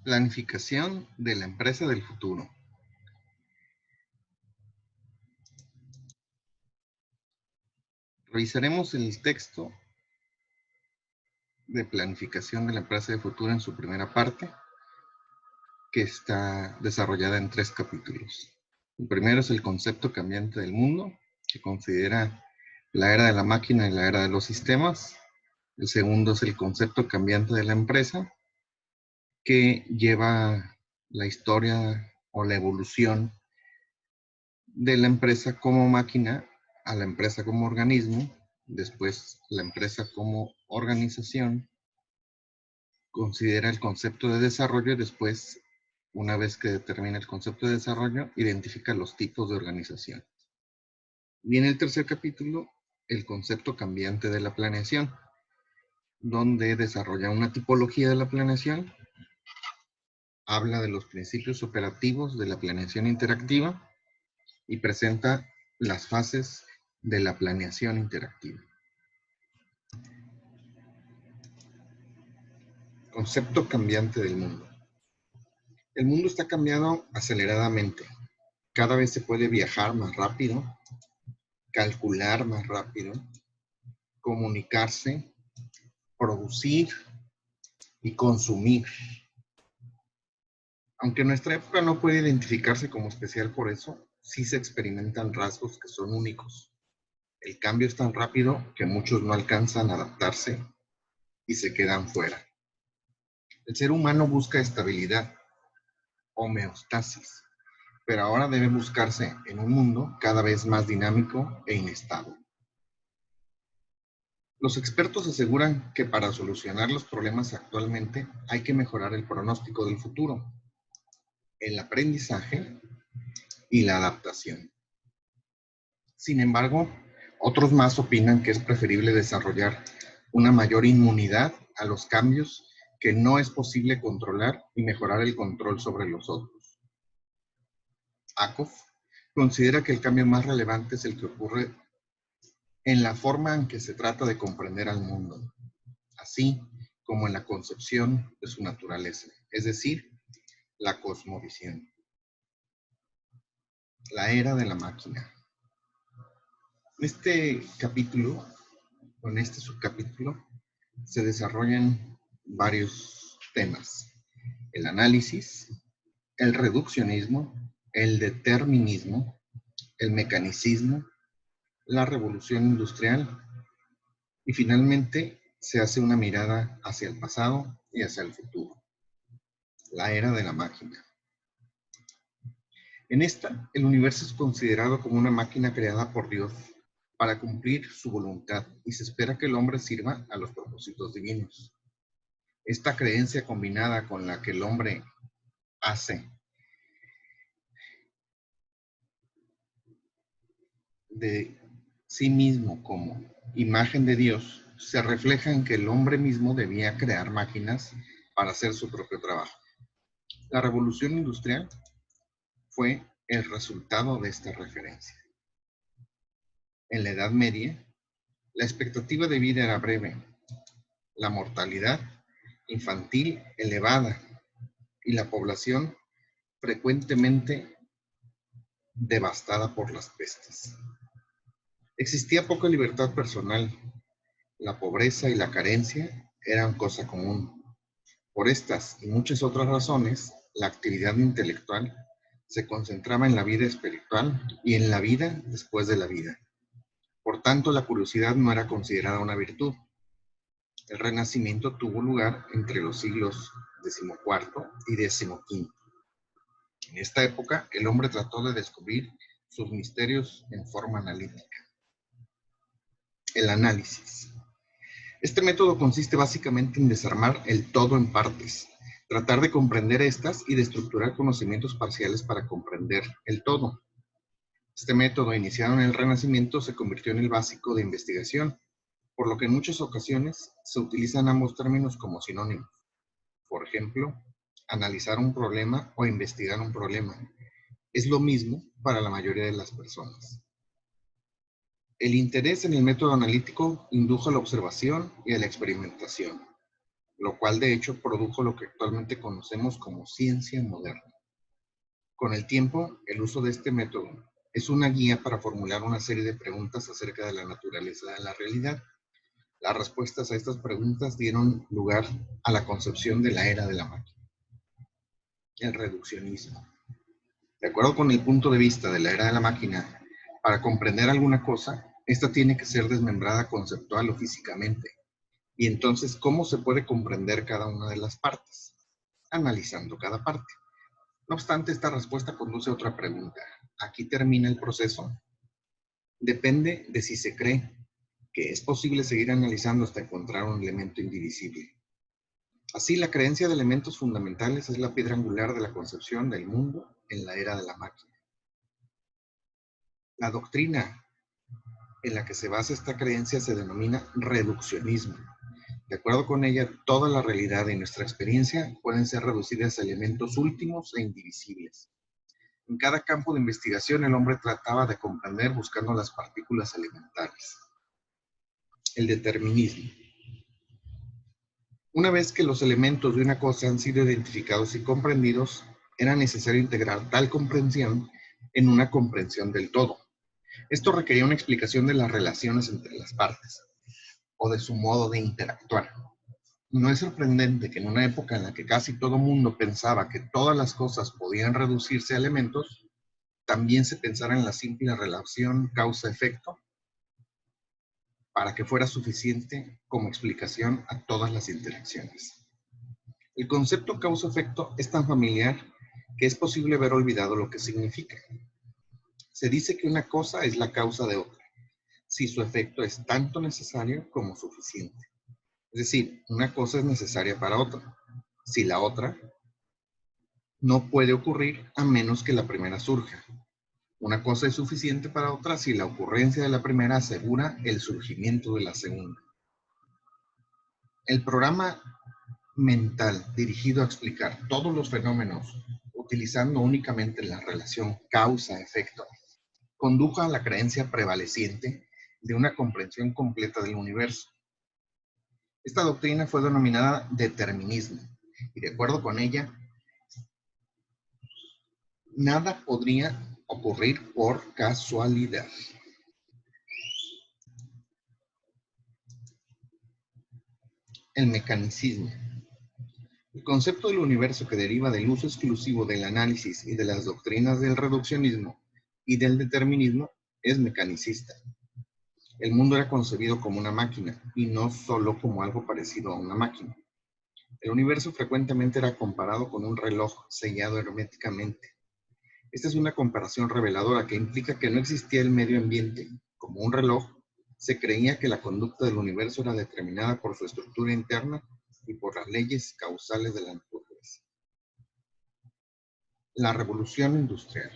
Planificación de la empresa del futuro. Revisaremos el texto de planificación de la empresa del futuro en su primera parte, que está desarrollada en 3 capítulos. El primero es el concepto cambiante del mundo, que considera la era de la máquina y la era de los sistemas. El segundo es el concepto cambiante de la empresa, que lleva la historia o la evolución de la empresa como máquina a la empresa como organismo, después la empresa como organización, considera el concepto de desarrollo y después, una vez que determina el concepto de desarrollo, identifica los tipos de organización. Y en el tercer capítulo, el concepto cambiante de la planeación, donde desarrolla una tipología de la planeación, habla de los principios operativos de la planeación interactiva y presenta las fases de la planeación interactiva. Concepto cambiante del mundo. El mundo está cambiando aceleradamente. Cada vez se puede viajar más rápido, calcular más rápido, comunicarse, producir y consumir. Aunque nuestra época no puede identificarse como especial por eso, sí se experimentan rasgos que son únicos. El cambio es tan rápido que muchos no alcanzan a adaptarse y se quedan fuera. El ser humano busca estabilidad, homeostasis, pero ahora debe buscarse en un mundo cada vez más dinámico e inestable. Los expertos aseguran que para solucionar los problemas actualmente hay que mejorar el pronóstico del futuro, el aprendizaje y la adaptación. Sin embargo, otros más opinan que es preferible desarrollar una mayor inmunidad a los cambios que no es posible controlar y mejorar el control sobre los otros. Akoff considera que el cambio más relevante es el que ocurre en la forma en que se trata de comprender al mundo, así como en la concepción de su naturaleza, es decir, la cosmovisión. La era de la máquina. En este capítulo, o en este subcapítulo, se desarrollan varios temas: el análisis, el reduccionismo, el determinismo, el mecanicismo, la revolución industrial y finalmente se hace una mirada hacia el pasado y hacia el futuro. La era de la máquina. En esta, el universo es considerado como una máquina creada por Dios para cumplir su voluntad y se espera que el hombre sirva a los propósitos divinos. Esta creencia combinada con la que el hombre hace de sí mismo como imagen de Dios se refleja en que el hombre mismo debía crear máquinas para hacer su propio trabajo. La revolución industrial fue el resultado de esta referencia. En la Edad Media, la expectativa de vida era breve, la mortalidad infantil elevada y la población frecuentemente devastada por las pestes. Existía poca libertad personal, la pobreza y la carencia eran cosa común. Por estas y muchas otras razones, la actividad intelectual se concentraba en la vida espiritual y en la vida después de la vida. Por tanto, la curiosidad no era considerada una virtud. El Renacimiento tuvo lugar entre los siglos XIV y XV. En esta época, el hombre trató de descubrir sus misterios en forma analítica. El análisis. Este método consiste básicamente en desarmar el todo en partes, tratar de comprender estas y de estructurar conocimientos parciales para comprender el todo. Este método, iniciado en el Renacimiento, se convirtió en el básico de investigación, por lo que en muchas ocasiones se utilizan ambos términos como sinónimos. Por ejemplo, analizar un problema o investigar un problema es lo mismo para la mayoría de las personas. El interés en el método analítico indujo a la observación y a la experimentación. lo cual de hecho produjo lo que actualmente conocemos como ciencia moderna. Con el tiempo, el uso de este método es una guía para formular una serie de preguntas acerca de la naturaleza de la realidad. Las respuestas a estas preguntas dieron lugar a la concepción de la era de la máquina, el reduccionismo. De acuerdo con el punto de vista de la era de la máquina, para comprender alguna cosa, esta tiene que ser desmembrada conceptual o físicamente. Y entonces, ¿cómo se puede comprender cada una de las partes? Analizando cada parte. No obstante, esta respuesta conduce a otra pregunta. ¿Aquí termina el proceso? Depende de si se cree que es posible seguir analizando hasta encontrar un elemento indivisible. Así, la creencia de elementos fundamentales es la piedra angular de la concepción del mundo en la era de la máquina. La doctrina en la que se basa esta creencia se denomina reduccionismo. De acuerdo con ella, toda la realidad y nuestra experiencia pueden ser reducidas a elementos últimos e indivisibles. En cada campo de investigación, el hombre trataba de comprender buscando las partículas elementales. El determinismo. Una vez que los elementos de una cosa han sido identificados y comprendidos, era necesario integrar tal comprensión en una comprensión del todo. Esto requería una explicación de las relaciones entre las partes, o de su modo de interactuar. No es sorprendente que en una época en la que casi todo mundo pensaba que todas las cosas podían reducirse a elementos, también se pensara en la simple relación causa-efecto para que fuera suficiente como explicación a todas las interacciones. El concepto causa-efecto es tan familiar que es posible haber olvidado lo que significa. Se dice que una cosa es la causa de otra, si su efecto es tanto necesario como suficiente. Es decir, una cosa es necesaria para otra, si la otra no puede ocurrir a menos que la primera surja. Una cosa es suficiente para otra si la ocurrencia de la primera asegura el surgimiento de la segunda. El programa mental dirigido a explicar todos los fenómenos utilizando únicamente la relación causa-efecto condujo a la creencia prevaleciente de una comprensión completa del universo. Esta doctrina fue denominada determinismo y de acuerdo con ella, nada podría ocurrir por casualidad. El mecanicismo. El concepto del universo que deriva del uso exclusivo del análisis y de las doctrinas del reduccionismo y del determinismo es mecanicista. El mundo era concebido como una máquina y no solo como algo parecido a una máquina. El universo frecuentemente era comparado con un reloj sellado herméticamente. Esta es una comparación reveladora que implica que no existía el medio ambiente. Como un reloj, se creía que la conducta del universo era determinada por su estructura interna y por las leyes causales de la naturaleza. La revolución industrial.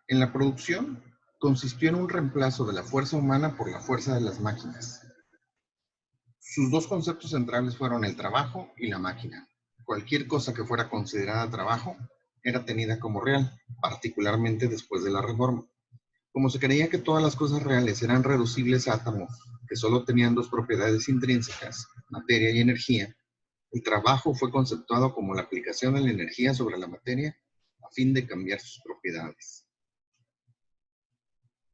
En la producción, consistió en un reemplazo de la fuerza humana por la fuerza de las máquinas. Sus dos conceptos centrales fueron el trabajo y la máquina. Cualquier cosa que fuera considerada trabajo era tenida como real, particularmente después de la Reforma. Como se creía que todas las cosas reales eran reducibles a átomos, que solo tenían dos propiedades intrínsecas, materia y energía, el trabajo fue conceptuado como la aplicación de la energía sobre la materia a fin de cambiar sus propiedades.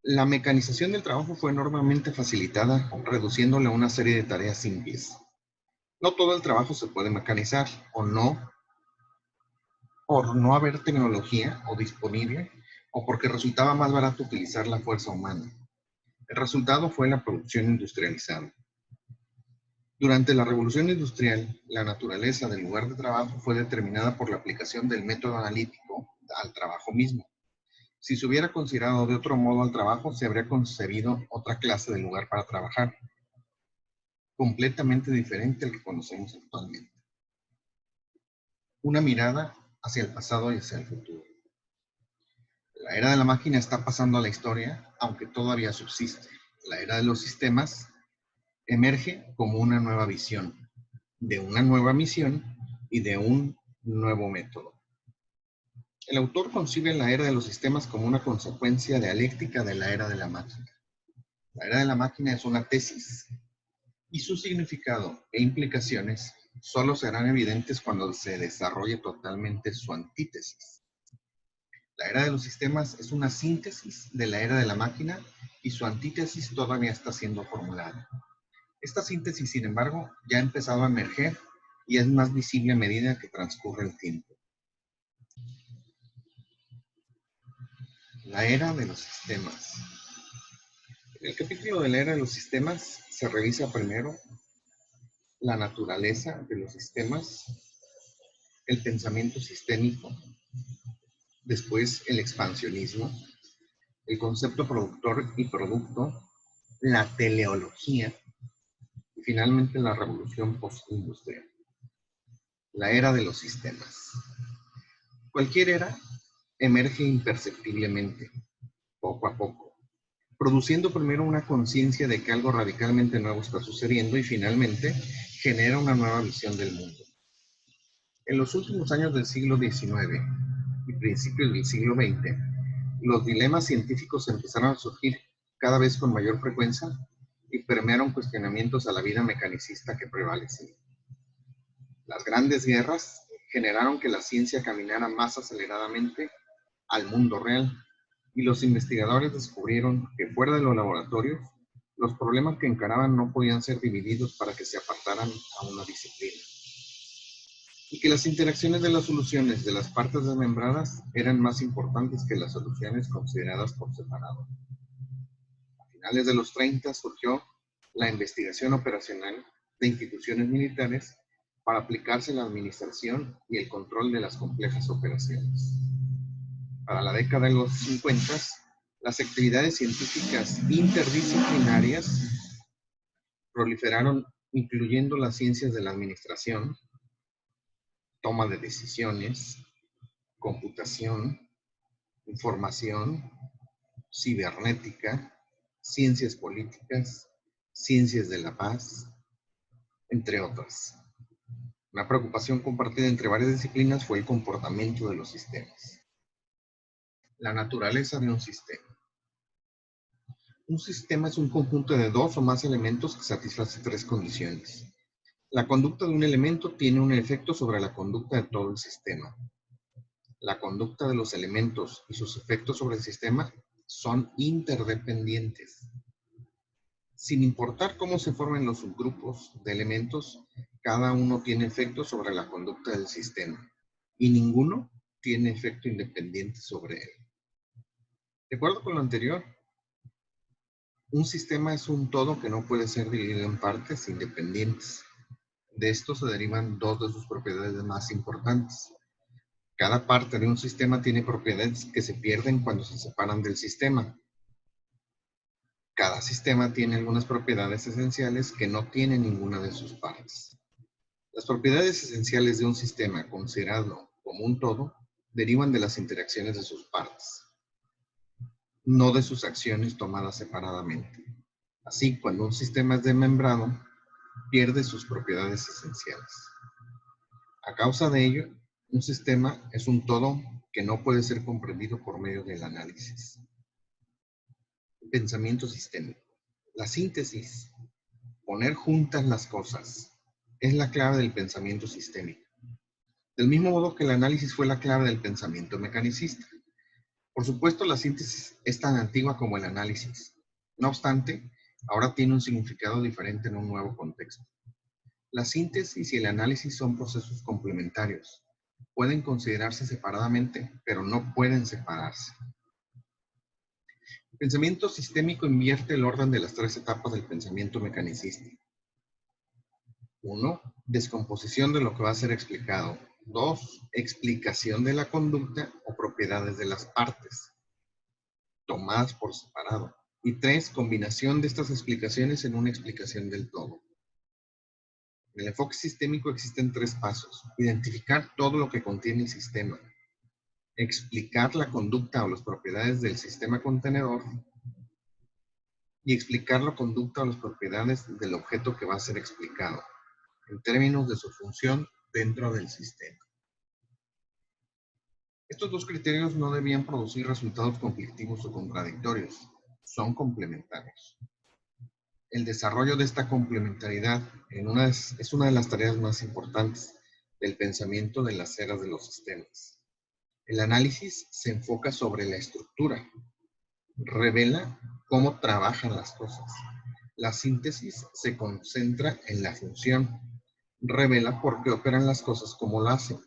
La mecanización del trabajo fue enormemente facilitada, reduciéndole a una serie de tareas simples. No todo el trabajo se puede mecanizar, por no haber tecnología o disponible, o porque resultaba más barato utilizar la fuerza humana. El resultado fue la producción industrializada. Durante la Revolución Industrial, la naturaleza del lugar de trabajo fue determinada por la aplicación del método analítico al trabajo mismo. Si se hubiera considerado de otro modo al trabajo, se habría concebido otra clase de lugar para trabajar, completamente diferente al que conocemos actualmente. Una mirada hacia el pasado y hacia el futuro. La era de la máquina está pasando a la historia, aunque todavía subsiste. La era de los sistemas emerge como una nueva visión, de una nueva misión y de un nuevo método. El autor concibe la era de los sistemas como una consecuencia dialéctica de la era de la máquina. La era de la máquina es una tesis y su significado e implicaciones solo serán evidentes cuando se desarrolle totalmente su antítesis. La era de los sistemas es una síntesis de la era de la máquina y su antítesis todavía está siendo formulada. Esta síntesis, sin embargo, ya ha empezado a emerger y es más visible a medida que transcurre el tiempo. La era de los sistemas. En el capítulo de la era de los sistemas se revisa primero la naturaleza de los sistemas, el pensamiento sistémico, después el expansionismo, el concepto productor y producto, la teleología y finalmente la revolución postindustrial. La era de los sistemas. Cualquier era emerge imperceptiblemente, poco a poco, produciendo primero una conciencia de que algo radicalmente nuevo está sucediendo y finalmente genera una nueva visión del mundo. En los últimos años del siglo XIX y principios del siglo XX, los dilemas científicos empezaron a surgir cada vez con mayor frecuencia y permearon cuestionamientos a la vida mecanicista que prevalecía. Las grandes guerras generaron que la ciencia caminara más aceleradamente al mundo real, y los investigadores descubrieron que fuera de los laboratorios, los problemas que encaraban no podían ser divididos para que se apartaran a una disciplina, y que las interacciones de las soluciones de las partes desmembradas eran más importantes que las soluciones consideradas por separado. A finales de los 30 surgió la investigación operacional de instituciones militares para aplicarse la administración y el control de las complejas operaciones. Para la década de los 50, las actividades científicas interdisciplinarias proliferaron, incluyendo las ciencias de la administración, toma de decisiones, computación, información, cibernética, ciencias políticas, ciencias de la paz, entre otras. Una preocupación compartida entre varias disciplinas fue el comportamiento de los sistemas. La naturaleza de un sistema. Un sistema es un conjunto de dos o más elementos que satisface tres condiciones. La conducta de un elemento tiene un efecto sobre la conducta de todo el sistema. La conducta de los elementos y sus efectos sobre el sistema son interdependientes. Sin importar cómo se formen los subgrupos de elementos, cada uno tiene efecto sobre la conducta del sistema y ninguno tiene efecto independiente sobre él. De acuerdo con lo anterior, un sistema es un todo que no puede ser dividido en partes independientes. De esto se derivan dos de sus propiedades más importantes. Cada parte de un sistema tiene propiedades que se pierden cuando se separan del sistema. Cada sistema tiene algunas propiedades esenciales que no tiene ninguna de sus partes. Las propiedades esenciales de un sistema, considerado como un todo, derivan de las interacciones de sus partes, no de sus acciones tomadas separadamente. Así, cuando un sistema es desmembrado, pierde sus propiedades esenciales. A causa de ello, un sistema es un todo que no puede ser comprendido por medio del análisis. El pensamiento sistémico. La síntesis, poner juntas las cosas, es la clave del pensamiento sistémico. Del mismo modo que el análisis fue la clave del pensamiento mecanicista. Por supuesto, la síntesis es tan antigua como el análisis. No obstante, ahora tiene un significado diferente en un nuevo contexto. La síntesis y el análisis son procesos complementarios. Pueden considerarse separadamente, pero no pueden separarse. El pensamiento sistémico invierte el orden de las tres etapas del pensamiento mecanicista. 1. Descomposición de lo que va a ser explicado. 2. Explicación de la conducta o propiedades de las partes, tomadas por separado. Y 3. Combinación de estas explicaciones en una explicación del todo. En el enfoque sistémico existen tres pasos. Identificar todo lo que contiene el sistema. Explicar la conducta o las propiedades del sistema contenedor. Y explicar la conducta o las propiedades del objeto que va a ser explicado, en términos de su función dentro del sistema. Estos dos criterios no debían producir resultados conflictivos o contradictorios. Son complementarios. El desarrollo de esta complementariedad es una de las tareas más importantes del pensamiento de las eras de los sistemas. El análisis se enfoca sobre la estructura, revela cómo trabajan las cosas. La síntesis se concentra en la función, revela por qué operan las cosas como lo hacen.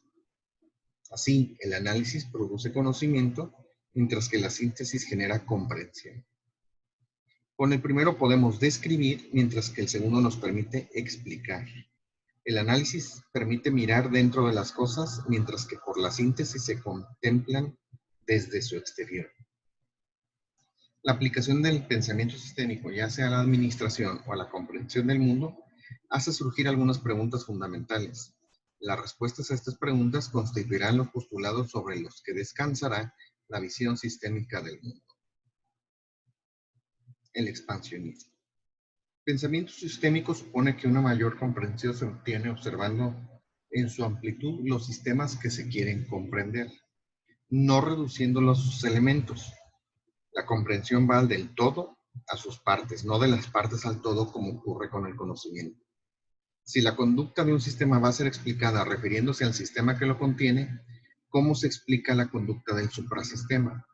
Así, el análisis produce conocimiento, mientras que la síntesis genera comprensión. Con el primero podemos describir, mientras que el segundo nos permite explicar. El análisis permite mirar dentro de las cosas, mientras que por la síntesis se contemplan desde su exterior. La aplicación del pensamiento sistémico, ya sea a la administración o a la comprensión del mundo, hace surgir algunas preguntas fundamentales. Las respuestas a estas preguntas constituirán los postulados sobre los que descansará la visión sistémica del mundo. El expansionismo. El pensamiento sistémico supone que una mayor comprensión se obtiene observando en su amplitud los sistemas que se quieren comprender, no reduciéndolos a sus elementos. La comprensión va del todo a sus partes, no de las partes al todo como ocurre con el conocimiento. Si la conducta de un sistema va a ser explicada refiriéndose al sistema que lo contiene, ¿cómo se explica la conducta del suprasistema?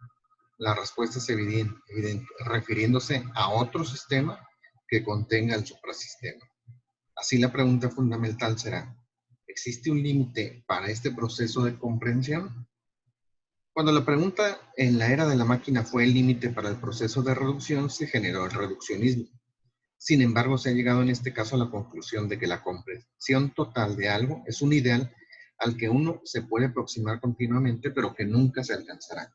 La respuesta es evidente, refiriéndose a otro sistema que contenga el suprasistema. Así la pregunta fundamental será, ¿existe un límite para este proceso de comprensión? Cuando la pregunta en la era de la máquina fue el límite para el proceso de reducción, se generó el reduccionismo. Sin embargo, se ha llegado en este caso a la conclusión de que la comprensión total de algo es un ideal al que uno se puede aproximar continuamente, pero que nunca se alcanzará.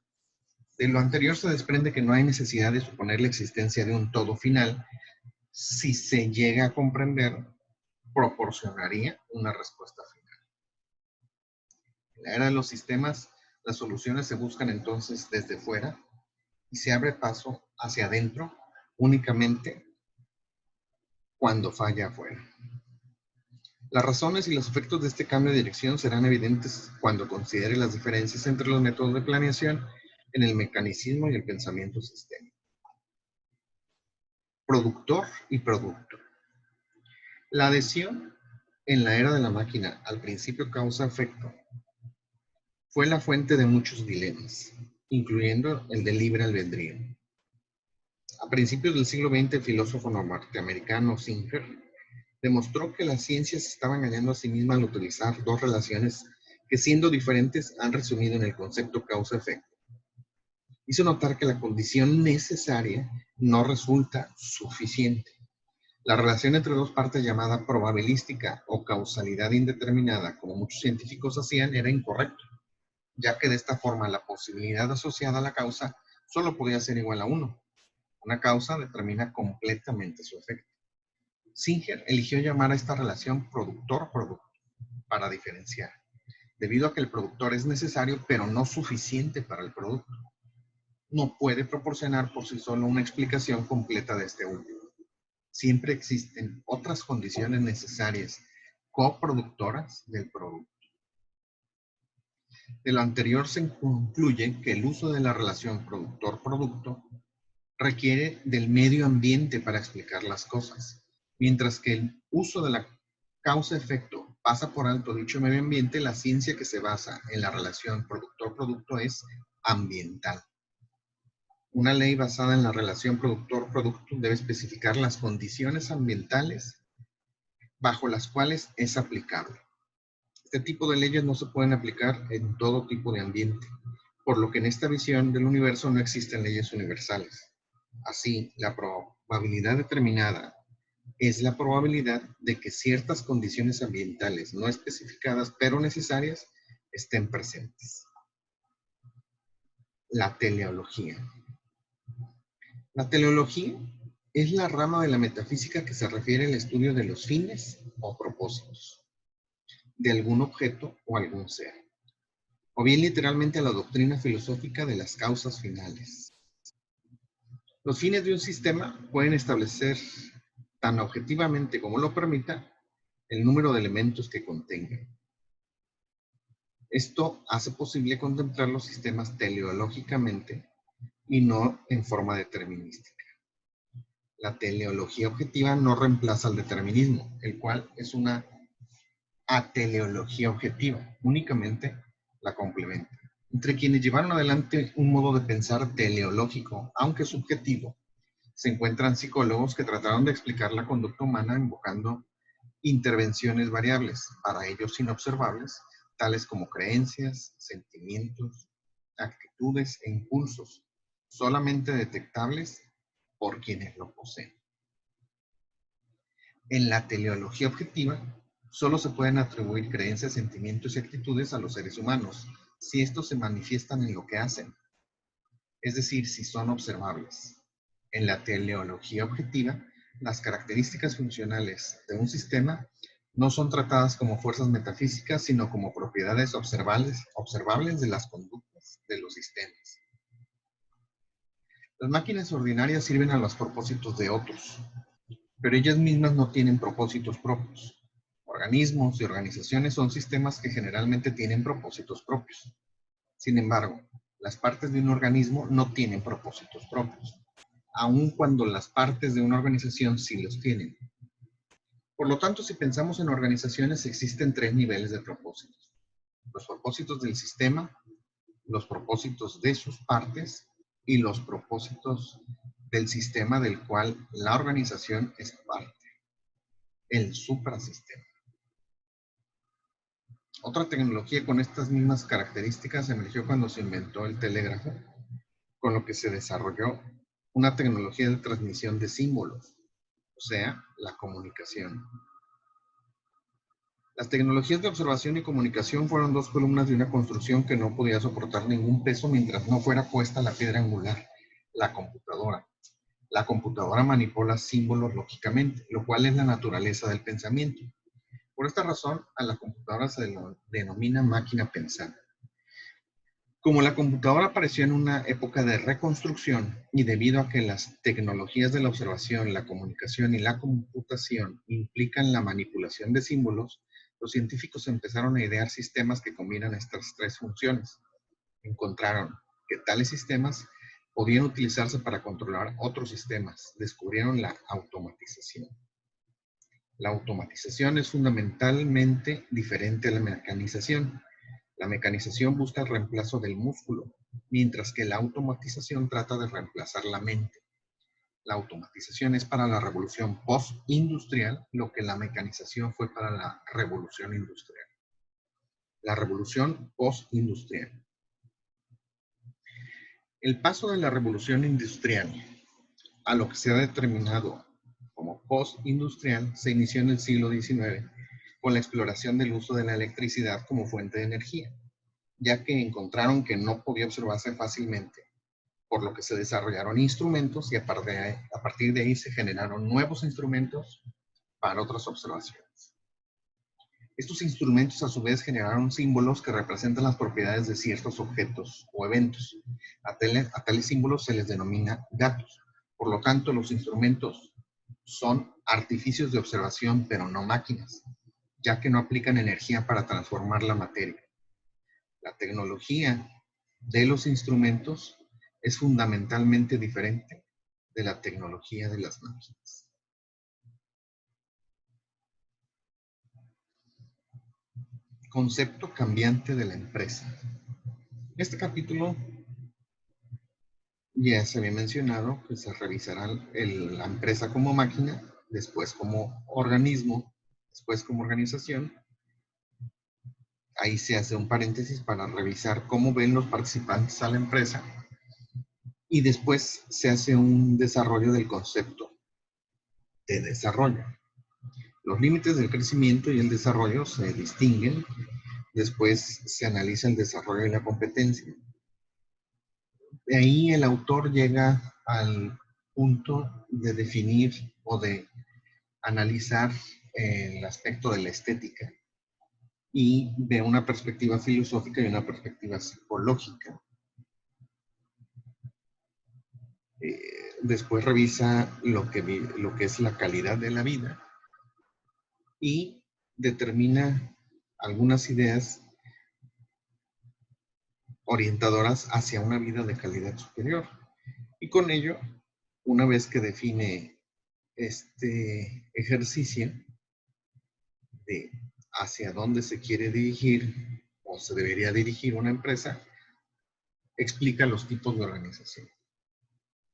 De lo anterior se desprende que no hay necesidad de suponer la existencia de un todo final. Si se llega a comprender, proporcionaría una respuesta final. En la era de los sistemas, las soluciones se buscan entonces desde fuera y se abre paso hacia adentro únicamente cuando falla afuera. Las razones y los efectos de este cambio de dirección serán evidentes cuando considere las diferencias entre los métodos de planeación en el mecanicismo y el pensamiento sistémico. Productor y producto. La adhesión en la era de la máquina al principio causa-efecto fue la fuente de muchos dilemas, incluyendo el del libre albedrío. A principios del siglo XX, el filósofo norteamericano Singer demostró que la ciencia se estaba engañando a sí misma al utilizar dos relaciones que, siendo diferentes, han resumido en el concepto causa-efecto. Hizo notar que la condición necesaria no resulta suficiente. La relación entre dos partes llamada probabilística o causalidad indeterminada, como muchos científicos hacían, era incorrecto, ya que de esta forma la posibilidad asociada a la causa solo podía ser igual a 1. Una causa determina completamente su efecto. Singer eligió llamar a esta relación productor-producto para diferenciar, debido a que el productor es necesario pero no suficiente para el producto. No puede proporcionar por sí solo una explicación completa de este último. Siempre existen otras condiciones necesarias coproductoras del producto. De lo anterior se concluye que el uso de la relación productor-producto requiere del medio ambiente para explicar las cosas, mientras que el uso de la causa-efecto pasa por alto dicho medio ambiente. La ciencia que se basa en la relación productor-producto es ambiental. Una ley basada en la relación productor-producto debe especificar las condiciones ambientales bajo las cuales es aplicable. Este tipo de leyes no se pueden aplicar en todo tipo de ambiente, por lo que en esta visión del universo no existen leyes universales. Así, la probabilidad determinada es la probabilidad de que ciertas condiciones ambientales no especificadas pero necesarias estén presentes. La teleología. La teleología es la rama de la metafísica que se refiere al estudio de los fines o propósitos de algún objeto o algún ser, o bien literalmente a la doctrina filosófica de las causas finales. Los fines de un sistema pueden establecer tan objetivamente como lo permita el número de elementos que contengan. Esto hace posible contemplar los sistemas teleológicamente y no en forma determinística. La teleología objetiva no reemplaza al determinismo, el cual es una ateleología objetiva, únicamente la complementa. Entre quienes llevaron adelante un modo de pensar teleológico, aunque subjetivo, se encuentran psicólogos que trataron de explicar la conducta humana invocando intervenciones variables, para ellos inobservables, tales como creencias, sentimientos, actitudes e impulsos, solamente detectables por quienes lo poseen. En la teleología objetiva, solo se pueden atribuir creencias, sentimientos y actitudes a los seres humanos, si estos se manifiestan en lo que hacen, es decir, si son observables. En la teleología objetiva, las características funcionales de un sistema no son tratadas como fuerzas metafísicas, sino como propiedades observables de las conductas de los sistemas. Las máquinas ordinarias sirven a los propósitos de otros, pero ellas mismas no tienen propósitos propios. Organismos y organizaciones son sistemas que generalmente tienen propósitos propios. Sin embargo, las partes de un organismo no tienen propósitos propios, aun cuando las partes de una organización sí los tienen. Por lo tanto, si pensamos en organizaciones, existen tres niveles de propósitos: los propósitos del sistema, los propósitos de sus partes y los propósitos del sistema del cual la organización es parte, el suprasistema. Otra tecnología con estas mismas características emergió cuando se inventó el telégrafo, con lo que se desarrolló una tecnología de transmisión de símbolos, o sea, la comunicación. Las tecnologías de observación y comunicación fueron dos columnas de una construcción que no podía soportar ningún peso mientras no fuera puesta la piedra angular, la computadora. La computadora manipula símbolos lógicamente, lo cual es la naturaleza del pensamiento. Por esta razón, a la computadora se denomina máquina pensante. Como la computadora apareció en una época de reconstrucción y debido a que las tecnologías de la observación, la comunicación y la computación implican la manipulación de símbolos, los científicos empezaron a idear sistemas que combinan estas tres funciones. Encontraron que tales sistemas podían utilizarse para controlar otros sistemas. Descubrieron la automatización. La automatización es fundamentalmente diferente a la mecanización. La mecanización busca el reemplazo del músculo, mientras que la automatización trata de reemplazar la mente. La automatización es para la revolución post-industrial lo que la mecanización fue para la revolución industrial. La revolución post-industrial. El paso de la revolución industrial a lo que se ha determinado como post-industrial se inició en el siglo XIX con la exploración del uso de la electricidad como fuente de energía, ya que encontraron que no podía observarse fácilmente, por lo que se desarrollaron instrumentos y a partir de ahí se generaron nuevos instrumentos para otras observaciones. Estos instrumentos a su vez generaron símbolos que representan las propiedades de ciertos objetos o eventos. A tales símbolos se les denomina datos. Por lo tanto, los instrumentos son artificios de observación, pero no máquinas, ya que no aplican energía para transformar la materia. La tecnología de los instrumentos es fundamentalmente diferente de la tecnología de las máquinas. Concepto cambiante de la empresa. Este capítulo ya se había mencionado que se revisará la empresa como máquina, después como organismo, después como organización. Ahí se hace un paréntesis para revisar cómo ven los participantes a la empresa y después se hace un desarrollo del concepto de desarrollo. Los límites del crecimiento y el desarrollo se distinguen, después se analiza el desarrollo y la competencia. De ahí el autor llega al punto de definir o de analizar el aspecto de la estética y de una perspectiva filosófica y una perspectiva psicológica. Después revisa lo que es la calidad de la vida y determina algunas ideas orientadoras hacia una vida de calidad superior. Y con ello, una vez que define este ejercicio de hacia dónde se quiere dirigir o se debería dirigir una empresa, explica los tipos de organización.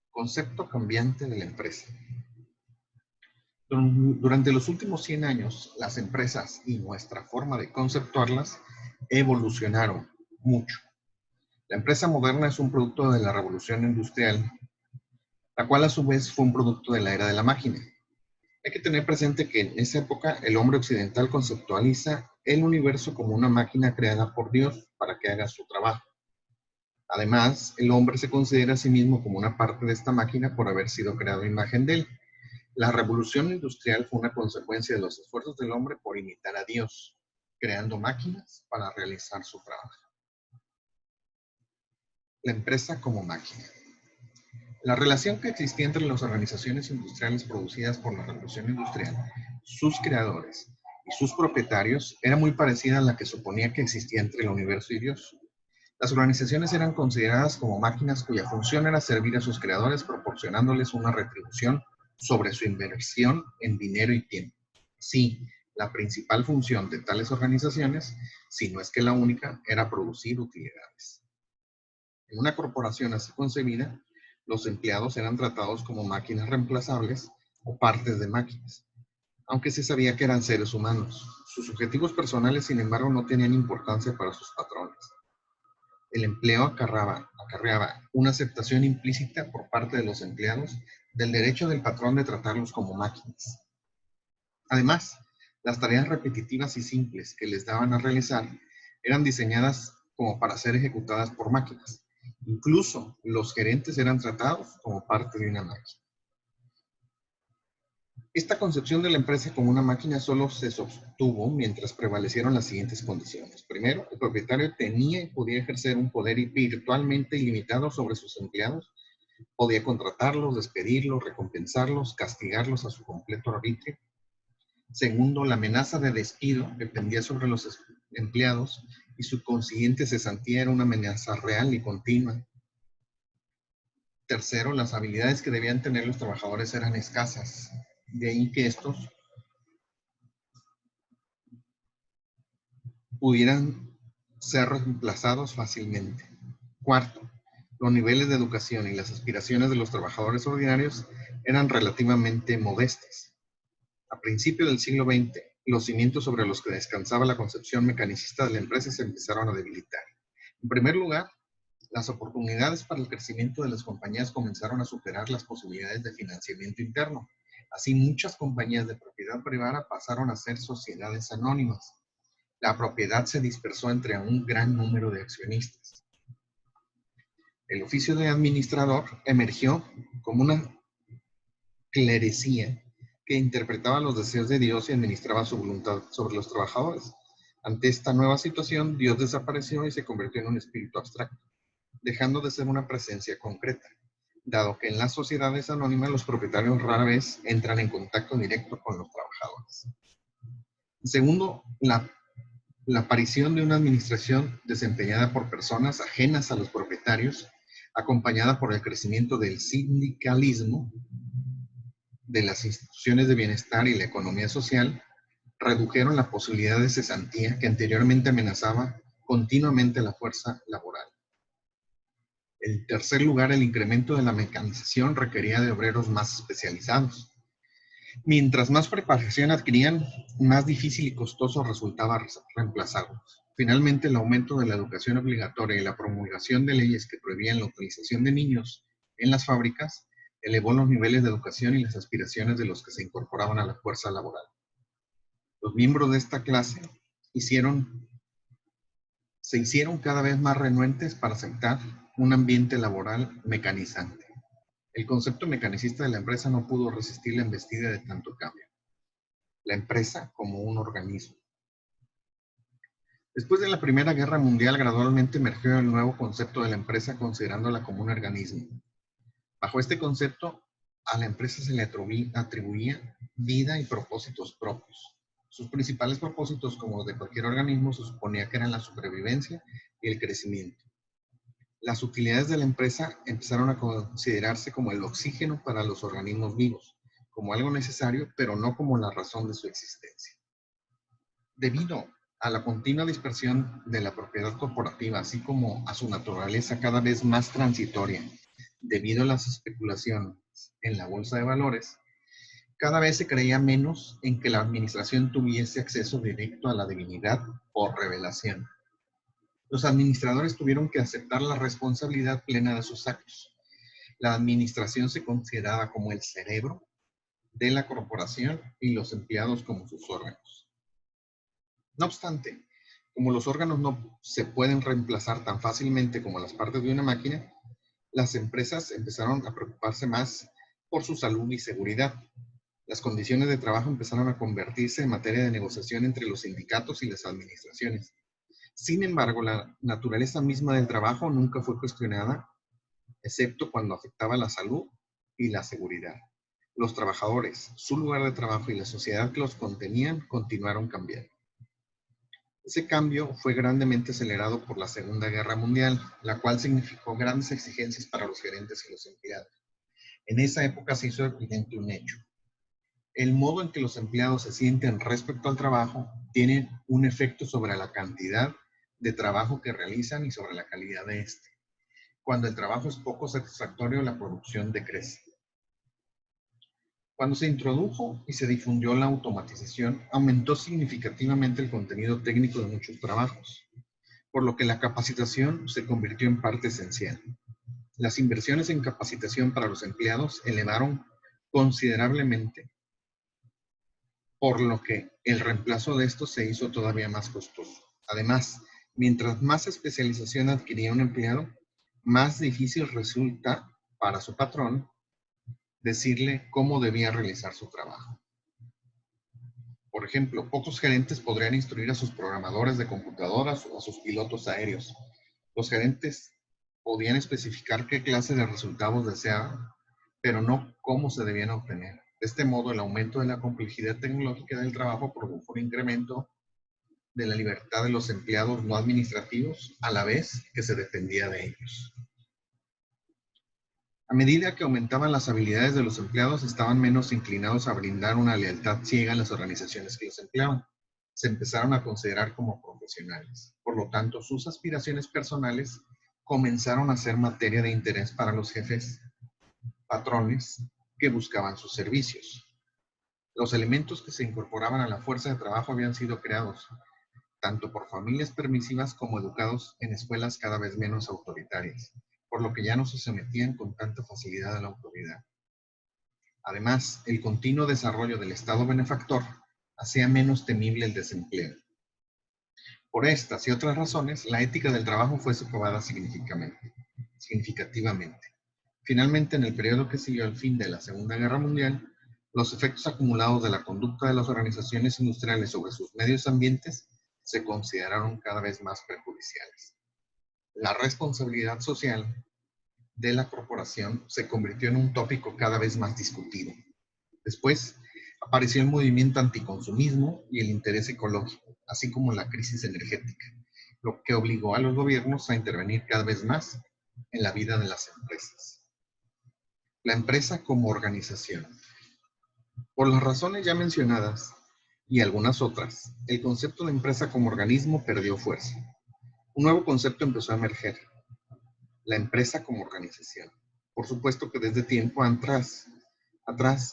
Concepto cambiante de la empresa. Durante los últimos 100 años, las empresas y nuestra forma de conceptuarlas evolucionaron mucho. La empresa moderna es un producto de la revolución industrial, la cual a su vez fue un producto de la era de la máquina. Hay que tener presente que en esa época el hombre occidental conceptualiza el universo como una máquina creada por Dios para que haga su trabajo. Además, el hombre se considera a sí mismo como una parte de esta máquina por haber sido creado a imagen de él. La revolución industrial fue una consecuencia de los esfuerzos del hombre por imitar a Dios, creando máquinas para realizar su trabajo. La empresa como máquina. La relación que existía entre las organizaciones industriales producidas por la revolución industrial, sus creadores y sus propietarios era muy parecida a la que suponía que existía entre el universo y Dios. Las organizaciones eran consideradas como máquinas cuya función era servir a sus creadores proporcionándoles una retribución sobre su inversión en dinero y tiempo. Sí, la principal función de tales organizaciones, si no es que la única, era producir utilidades. En una corporación así concebida, los empleados eran tratados como máquinas reemplazables o partes de máquinas, aunque se sabía que eran seres humanos. Sus objetivos personales, sin embargo, no tenían importancia para sus patrones. El empleo acarreaba una aceptación implícita por parte de los empleados del derecho del patrón de tratarlos como máquinas. Además, las tareas repetitivas y simples que les daban a realizar eran diseñadas como para ser ejecutadas por máquinas. Incluso los gerentes eran tratados como parte de una máquina. Esta concepción de la empresa como una máquina solo se sostuvo mientras prevalecieron las siguientes condiciones. Primero, el propietario tenía y podía ejercer un poder virtualmente ilimitado sobre sus empleados. Podía contratarlos, despedirlos, recompensarlos, castigarlos a su completo arbitrio. Segundo, la amenaza de despido dependía sobre los empleados y su consiguiente cesantía era una amenaza real y continua. Tercero, las habilidades que debían tener los trabajadores eran escasas. De ahí que estos pudieran ser reemplazados fácilmente. Cuarto, los niveles de educación y las aspiraciones de los trabajadores ordinarios eran relativamente modestas. A principios del siglo XX, los cimientos sobre los que descansaba la concepción mecanicista de la empresa se empezaron a debilitar. En primer lugar, las oportunidades para el crecimiento de las compañías comenzaron a superar las posibilidades de financiamiento interno. Así, muchas compañías de propiedad privada pasaron a ser sociedades anónimas. La propiedad se dispersó entre un gran número de accionistas. El oficio de administrador emergió como una clerecía que interpretaba los deseos de Dios y administraba su voluntad sobre los trabajadores. Ante esta nueva situación, Dios desapareció y se convirtió en un espíritu abstracto, dejando de ser una presencia concreta, dado que en las sociedades anónimas los propietarios rara vez entran en contacto directo con los trabajadores. Segundo, la aparición de una administración desempeñada por personas ajenas a los propietarios, acompañada por el crecimiento del sindicalismo, de las instituciones de bienestar y la economía social, redujeron la posibilidad de cesantía que anteriormente amenazaba continuamente la fuerza laboral. En tercer lugar, el incremento de la mecanización requería de obreros más especializados. Mientras más preparación adquirían, más difícil y costoso resultaba reemplazarlos. Finalmente, el aumento de la educación obligatoria y la promulgación de leyes que prohibían la utilización de niños en las fábricas elevó los niveles de educación y las aspiraciones de los que se incorporaban a la fuerza laboral. Los miembros de esta clase se hicieron cada vez más renuentes para aceptar un ambiente laboral mecanizante. El concepto mecanicista de la empresa no pudo resistir la embestida de tanto cambio. La empresa como un organismo. Después de la Primera Guerra Mundial, gradualmente emergió el nuevo concepto de la empresa considerándola como un organismo. Bajo este concepto, a la empresa se le atribuía vida y propósitos propios. Sus principales propósitos, como los de cualquier organismo, se suponía que eran la supervivencia y el crecimiento. Las utilidades de la empresa empezaron a considerarse como el oxígeno para los organismos vivos, como algo necesario, pero no como la razón de su existencia. Debido a la continua dispersión de la propiedad corporativa, así como a su naturaleza cada vez más transitoria, debido a las especulaciones en la bolsa de valores, cada vez se creía menos en que la administración tuviese acceso directo a la divinidad por revelación. Los administradores tuvieron que aceptar la responsabilidad plena de sus actos. La administración se consideraba como el cerebro de la corporación y los empleados como sus órganos. No obstante, como los órganos no se pueden reemplazar tan fácilmente como las partes de una máquina, las empresas empezaron a preocuparse más por su salud y seguridad. Las condiciones de trabajo empezaron a convertirse en materia de negociación entre los sindicatos y las administraciones. Sin embargo, la naturaleza misma del trabajo nunca fue cuestionada, excepto cuando afectaba la salud y la seguridad. Los trabajadores, su lugar de trabajo y la sociedad que los contenían continuaron cambiando. Ese cambio fue grandemente acelerado por la Segunda Guerra Mundial, la cual significó grandes exigencias para los gerentes y los empleados. En esa época se hizo evidente un hecho. El modo en que los empleados se sienten respecto al trabajo tiene un efecto sobre la cantidad de trabajo que realizan y sobre la calidad de este. Cuando el trabajo es poco satisfactorio, la producción decrece. Cuando se introdujo y se difundió la automatización, aumentó significativamente el contenido técnico de muchos trabajos, por lo que la capacitación se convirtió en parte esencial. Las inversiones en capacitación para los empleados elevaron considerablemente, por lo que el reemplazo de estos se hizo todavía más costoso. Además, mientras más especialización adquiría un empleado, más difícil resulta para su patrón decirle cómo debía realizar su trabajo. Por ejemplo, pocos gerentes podrían instruir a sus programadores de computadoras o a sus pilotos aéreos. Los gerentes podían especificar qué clase de resultados deseaban, pero no cómo se debían obtener. De este modo, el aumento de la complejidad tecnológica del trabajo produjo un incremento de la libertad de los empleados no administrativos, a la vez que se dependía de ellos. A medida que aumentaban las habilidades de los empleados, estaban menos inclinados a brindar una lealtad ciega a las organizaciones que los empleaban. Se empezaron a considerar como profesionales. Por lo tanto, sus aspiraciones personales comenzaron a ser materia de interés para los jefes, patrones que buscaban sus servicios. Los elementos que se incorporaban a la fuerza de trabajo habían sido creados, tanto por familias permisivas como educados en escuelas cada vez menos autoritarias, por lo que ya no se sometían con tanta facilidad a la autoridad. Además, el continuo desarrollo del Estado benefactor hacía menos temible el desempleo. Por estas y otras razones, la ética del trabajo fue socavada significativamente. Finalmente, en el periodo que siguió al fin de la Segunda Guerra Mundial, los efectos acumulados de la conducta de las organizaciones industriales sobre sus medios ambientes se consideraron cada vez más perjudiciales. La responsabilidad social de la corporación se convirtió en un tópico cada vez más discutido. Después, apareció el movimiento anticonsumismo y el interés ecológico, así como la crisis energética, lo que obligó a los gobiernos a intervenir cada vez más en la vida de las empresas. La empresa como organización. Por las razones ya mencionadas y algunas otras, el concepto de empresa como organismo perdió fuerza. Un nuevo concepto empezó a emerger: la empresa como organización. Por supuesto que desde tiempo atrás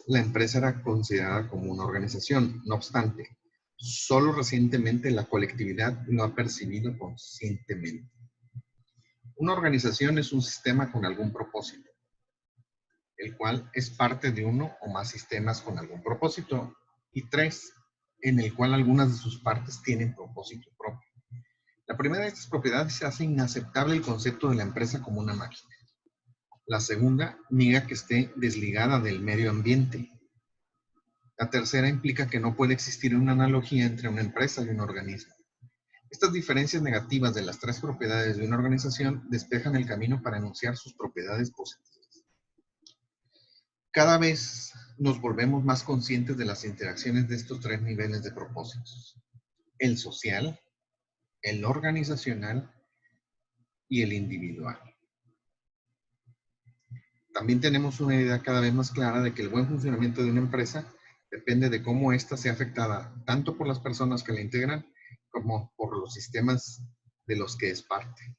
la empresa era considerada como una organización. No obstante, solo recientemente la colectividad lo ha percibido conscientemente. Una organización es un sistema con algún propósito, el cual es parte de uno o más sistemas con algún propósito, y tres, en el cual algunas de sus partes tienen propósito propio. La primera de estas propiedades hace inaceptable el concepto de la empresa como una máquina. La segunda niega que esté desligada del medio ambiente. La tercera implica que no puede existir una analogía entre una empresa y un organismo. Estas diferencias negativas de las tres propiedades de una organización despejan el camino para enunciar sus propiedades positivas. Cada vez nos volvemos más conscientes de las interacciones de estos tres niveles de propósitos: el social, el organizacional y el individual. También tenemos una idea cada vez más clara de que el buen funcionamiento de una empresa depende de cómo ésta sea afectada tanto por las personas que la integran como por los sistemas de los que es parte.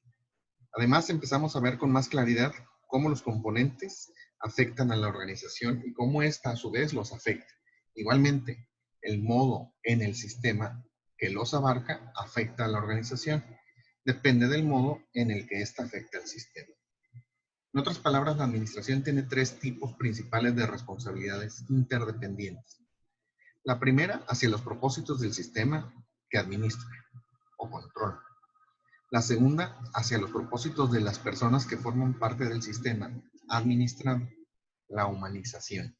Además, empezamos a ver con más claridad cómo los componentes afectan a la organización y cómo ésta a su vez los afecta. Igualmente, el modo en el sistema que los abarca afecta a la organización. Depende del modo en el que ésta afecta al sistema. En otras palabras, la administración tiene tres tipos principales de responsabilidades interdependientes. La primera, hacia los propósitos del sistema que administra o controla. La segunda, hacia los propósitos de las personas que forman parte del sistema administrado, la humanización.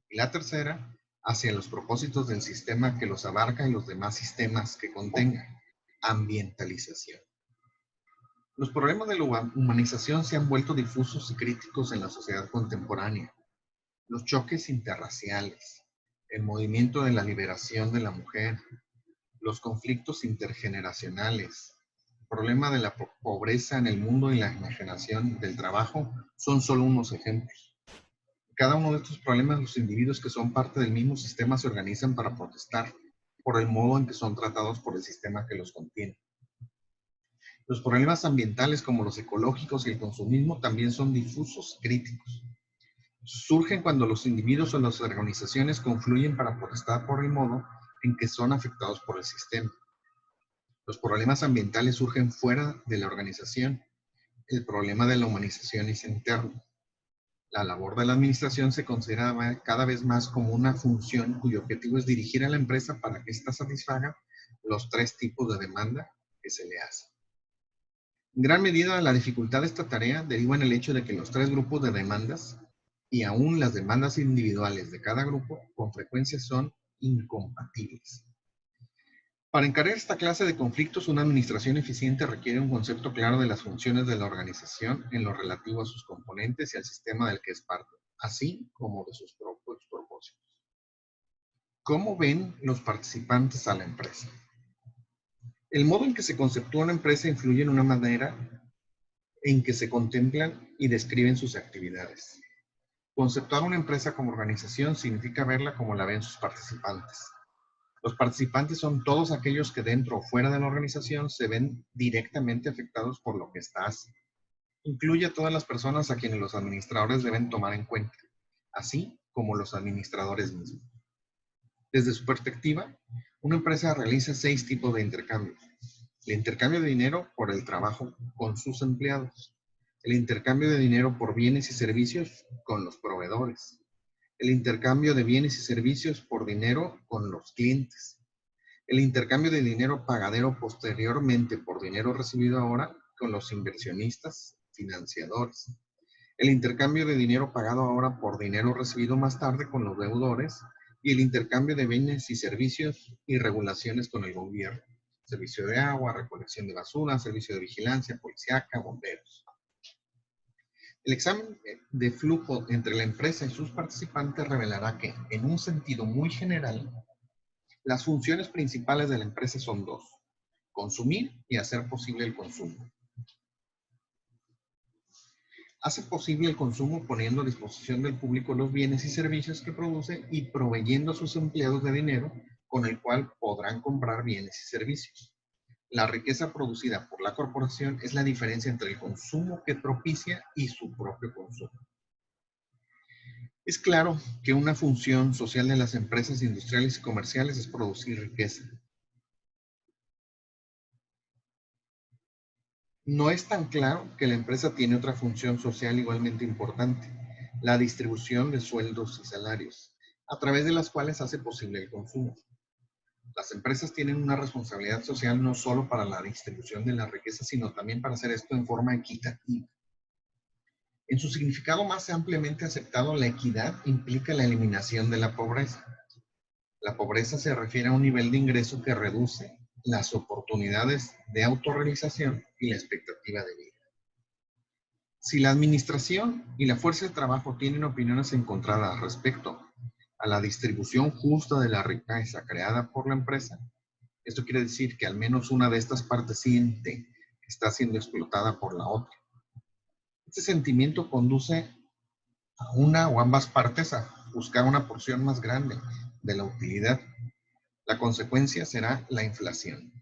Y la tercera, hacia los propósitos del sistema que los abarca y los demás sistemas que contenga, ambientalización. Los problemas de la humanización se han vuelto difusos y críticos en la sociedad contemporánea. Los choques interraciales, el movimiento de la liberación de la mujer, los conflictos intergeneracionales, el problema de la pobreza en el mundo y la enajenación del trabajo son solo unos ejemplos. Cada uno de estos problemas, los individuos que son parte del mismo sistema se organizan para protestar por el modo en que son tratados por el sistema que los contiene. Los problemas ambientales como los ecológicos y el consumismo también son difusos, críticos. Surgen cuando los individuos o las organizaciones confluyen para protestar por el modo en que son afectados por el sistema. Los problemas ambientales surgen fuera de la organización. El problema de la humanización es interno. La labor de la administración se considera cada vez más como una función cuyo objetivo es dirigir a la empresa para que ésta satisfaga los tres tipos de demanda que se le hace. En gran medida, la dificultad de esta tarea deriva en el hecho de que los tres grupos de demandas y aún las demandas individuales de cada grupo con frecuencia son incompatibles. Para encarar esta clase de conflictos, una administración eficiente requiere un concepto claro de las funciones de la organización en lo relativo a sus componentes y al sistema del que es parte, así como de sus propios propósitos. ¿Cómo ven los participantes a la empresa? El modo en que se conceptúa una empresa influye en una manera en que se contemplan y describen sus actividades. Conceptuar una empresa como organización significa verla como la ven sus participantes. Los participantes son todos aquellos que dentro o fuera de la organización se ven directamente afectados por lo que ésta hace. Incluye a todas las personas a quienes los administradores deben tomar en cuenta, así como los administradores mismos. Desde su perspectiva, una empresa realiza 6 tipos de intercambios. El intercambio de dinero por el trabajo con sus empleados. El intercambio de dinero por bienes y servicios con los proveedores. El intercambio de bienes y servicios por dinero con los clientes. El intercambio de dinero pagadero posteriormente por dinero recibido ahora con los inversionistas, financiadores. El intercambio de dinero pagado ahora por dinero recibido más tarde con los deudores y el intercambio de bienes y servicios y regulaciones con el gobierno. Servicio de agua, recolección de basura, servicio de vigilancia, policíaca, bomberos. El examen de flujo entre la empresa y sus participantes revelará que, en un sentido muy general, las funciones principales de la empresa son dos: consumir y hacer posible el consumo. Hace posible el consumo poniendo a disposición del público los bienes y servicios que produce y proveyendo a sus empleados de dinero con el cual podrán comprar bienes y servicios. La riqueza producida por la corporación es la diferencia entre el consumo que propicia y su propio consumo. Es claro que una función social de las empresas industriales y comerciales es producir riqueza. No es tan claro que la empresa tiene otra función social igualmente importante: la distribución de sueldos y salarios, a través de las cuales hace posible el consumo. Las empresas tienen una responsabilidad social no solo para la distribución de la riqueza, sino también para hacer esto en forma equitativa. En su significado más ampliamente aceptado, la equidad implica la eliminación de la pobreza. La pobreza se refiere a un nivel de ingreso que reduce las oportunidades de autorrealización y la expectativa de vida. Si la administración y la fuerza de trabajo tienen opiniones encontradas respecto a la distribución justa de la riqueza creada por la empresa, esto quiere decir que al menos una de estas partes siente que está siendo explotada por la otra. Este sentimiento conduce a una o ambas partes a buscar una porción más grande de la utilidad. La consecuencia será la inflación.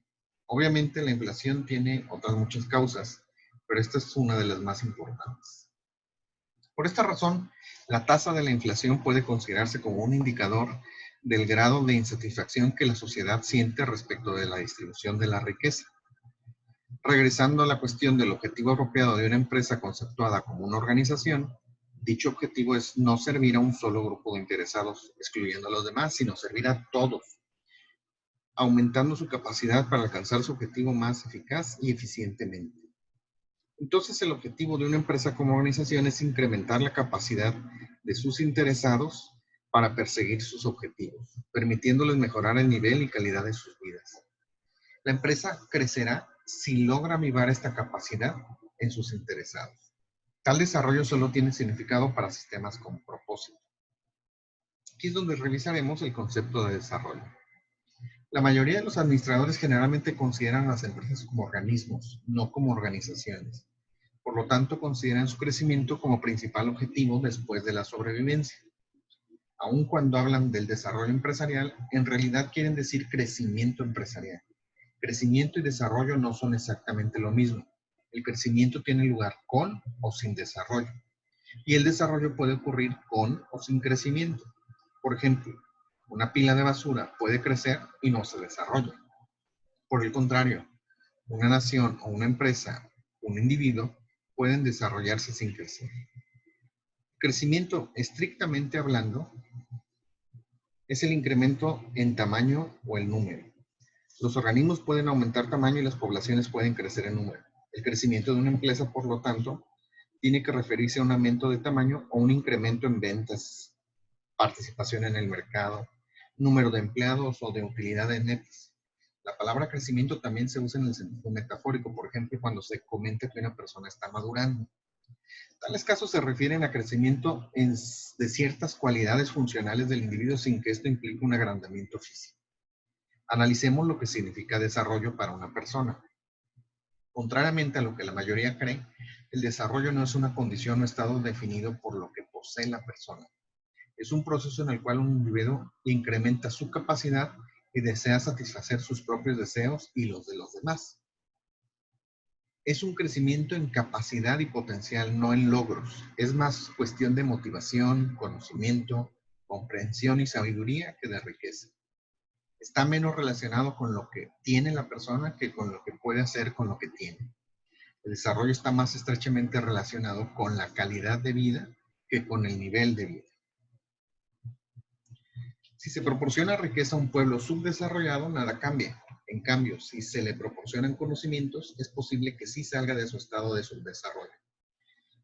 Obviamente la inflación tiene otras muchas causas, pero esta es una de las más importantes. Por esta razón, la tasa de la inflación puede considerarse como un indicador del grado de insatisfacción que la sociedad siente respecto de la distribución de la riqueza. Regresando a la cuestión del objetivo apropiado de una empresa conceptuada como una organización, dicho objetivo es no servir a un solo grupo de interesados, excluyendo a los demás, sino servir a todos, aumentando su capacidad para alcanzar su objetivo más eficaz y eficientemente. Entonces, el objetivo de una empresa como organización es incrementar la capacidad de sus interesados para perseguir sus objetivos, permitiéndoles mejorar el nivel y calidad de sus vidas. La empresa crecerá si logra avivar esta capacidad en sus interesados. Tal desarrollo solo tiene significado para sistemas con propósito. Aquí es donde revisaremos el concepto de desarrollo. La mayoría de los administradores generalmente consideran las empresas como organismos, no como organizaciones. Por lo tanto, consideran su crecimiento como principal objetivo después de la sobrevivencia. Aun cuando hablan del desarrollo empresarial, en realidad quieren decir crecimiento empresarial. Crecimiento y desarrollo no son exactamente lo mismo. El crecimiento tiene lugar con o sin desarrollo. Y el desarrollo puede ocurrir con o sin crecimiento. Por ejemplo, una pila de basura puede crecer y no se desarrolla. Por el contrario, una nación o una empresa, un individuo, pueden desarrollarse sin crecer. Crecimiento, estrictamente hablando, es el incremento en tamaño o el número. Los organismos pueden aumentar tamaño y las poblaciones pueden crecer en número. El crecimiento de una empresa, por lo tanto, tiene que referirse a un aumento de tamaño o un incremento en ventas, participación en el mercado, número de empleados o de utilidades netas. La palabra crecimiento también se usa en el sentido metafórico, por ejemplo, cuando se comenta que una persona está madurando. Tales casos se refieren a crecimiento de ciertas cualidades funcionales del individuo sin que esto implique un agrandamiento físico. Analicemos lo que significa desarrollo para una persona. Contrariamente a lo que la mayoría cree, el desarrollo no es una condición o estado definido por lo que posee la persona. Es un proceso en el cual un individuo incrementa su capacidad y desea satisfacer sus propios deseos y los de los demás. Es un crecimiento en capacidad y potencial, no en logros. Es más cuestión de motivación, conocimiento, comprensión y sabiduría que de riqueza. Está menos relacionado con lo que tiene la persona que con lo que puede hacer con lo que tiene. El desarrollo está más estrechamente relacionado con la calidad de vida que con el nivel de vida. Si se proporciona riqueza a un pueblo subdesarrollado, nada cambia. En cambio, si se le proporcionan conocimientos, es posible que sí salga de su estado de subdesarrollo.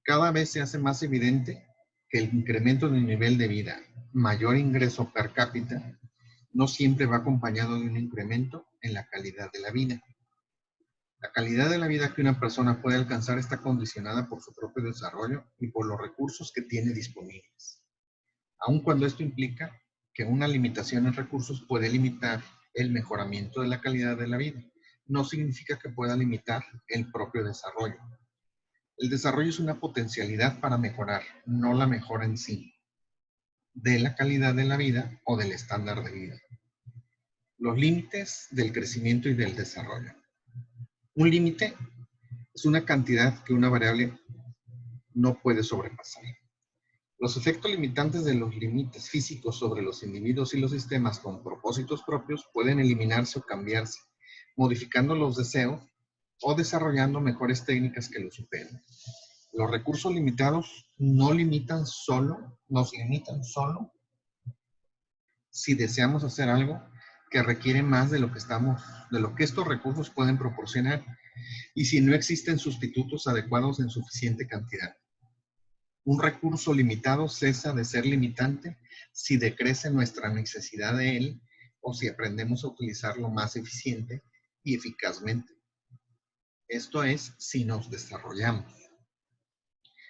Cada vez se hace más evidente que el incremento del nivel de vida, mayor ingreso per cápita, no siempre va acompañado de un incremento en la calidad de la vida. La calidad de la vida que una persona puede alcanzar está condicionada por su propio desarrollo y por los recursos que tiene disponibles. Aun cuando esto implica que una limitación en recursos puede limitar el mejoramiento de la calidad de la vida, no significa que pueda limitar el propio desarrollo. El desarrollo es una potencialidad para mejorar, no la mejora en sí, de la calidad de la vida o del estándar de vida. Los límites del crecimiento y del desarrollo. Un límite es una cantidad que una variable no puede sobrepasar. Los efectos limitantes de los límites físicos sobre los individuos y los sistemas con propósitos propios pueden eliminarse o cambiarse, modificando los deseos o desarrollando mejores técnicas que los superen. Los recursos limitados nos limitan solo si deseamos hacer algo que requiere más de lo que estos recursos pueden proporcionar y si no existen sustitutos adecuados en suficiente cantidad. Un recurso limitado cesa de ser limitante si decrece nuestra necesidad de él o si aprendemos a utilizarlo más eficiente y eficazmente. Esto es, si nos desarrollamos.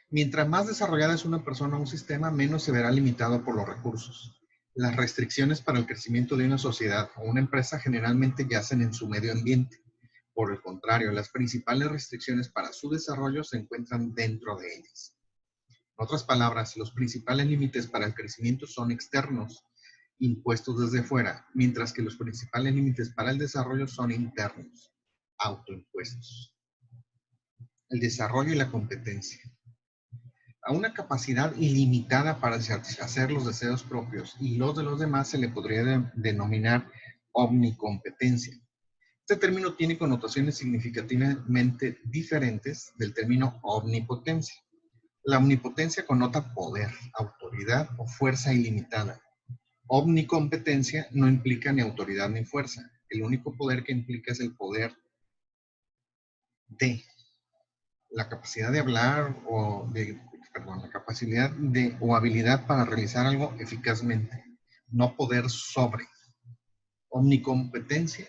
Mientras más desarrollada es una persona o un sistema, menos se verá limitado por los recursos. Las restricciones para el crecimiento de una sociedad o una empresa generalmente yacen en su medio ambiente. Por el contrario, las principales restricciones para su desarrollo se encuentran dentro de ellas. En otras palabras, los principales límites para el crecimiento son externos, impuestos desde fuera, mientras que los principales límites para el desarrollo son internos, autoimpuestos. El desarrollo y la competencia. A una capacidad ilimitada para satisfacer los deseos propios y los de los demás se le podría denominar omnicompetencia. Este término tiene connotaciones significativamente diferentes del término omnipotencia. La omnipotencia connota poder, autoridad o fuerza ilimitada. Omnicompetencia no implica ni autoridad ni fuerza. El único poder que implica es el poder de la capacidad de hablar la capacidad o habilidad para realizar algo eficazmente, no poder sobre. Omnicompetencia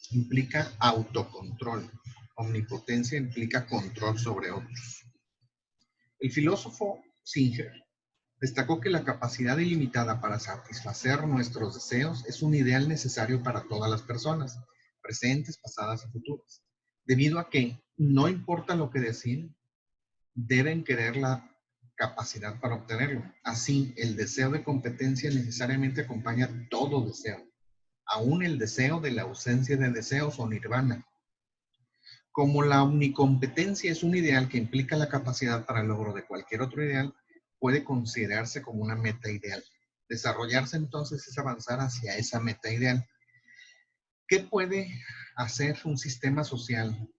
implica autocontrol. Omnipotencia implica control sobre otros. El filósofo Singer destacó que la capacidad ilimitada para satisfacer nuestros deseos es un ideal necesario para todas las personas, presentes, pasadas y futuras, debido a que no importa lo que deseen, deben querer la capacidad para obtenerlo. Así, el deseo de competencia necesariamente acompaña todo deseo, aún el deseo de la ausencia de deseos o nirvana. Como la omnicompetencia es un ideal que implica la capacidad para el logro de cualquier otro ideal, puede considerarse como una meta ideal. Desarrollarse entonces es avanzar hacia esa meta ideal. ¿Qué puede hacer un sistema social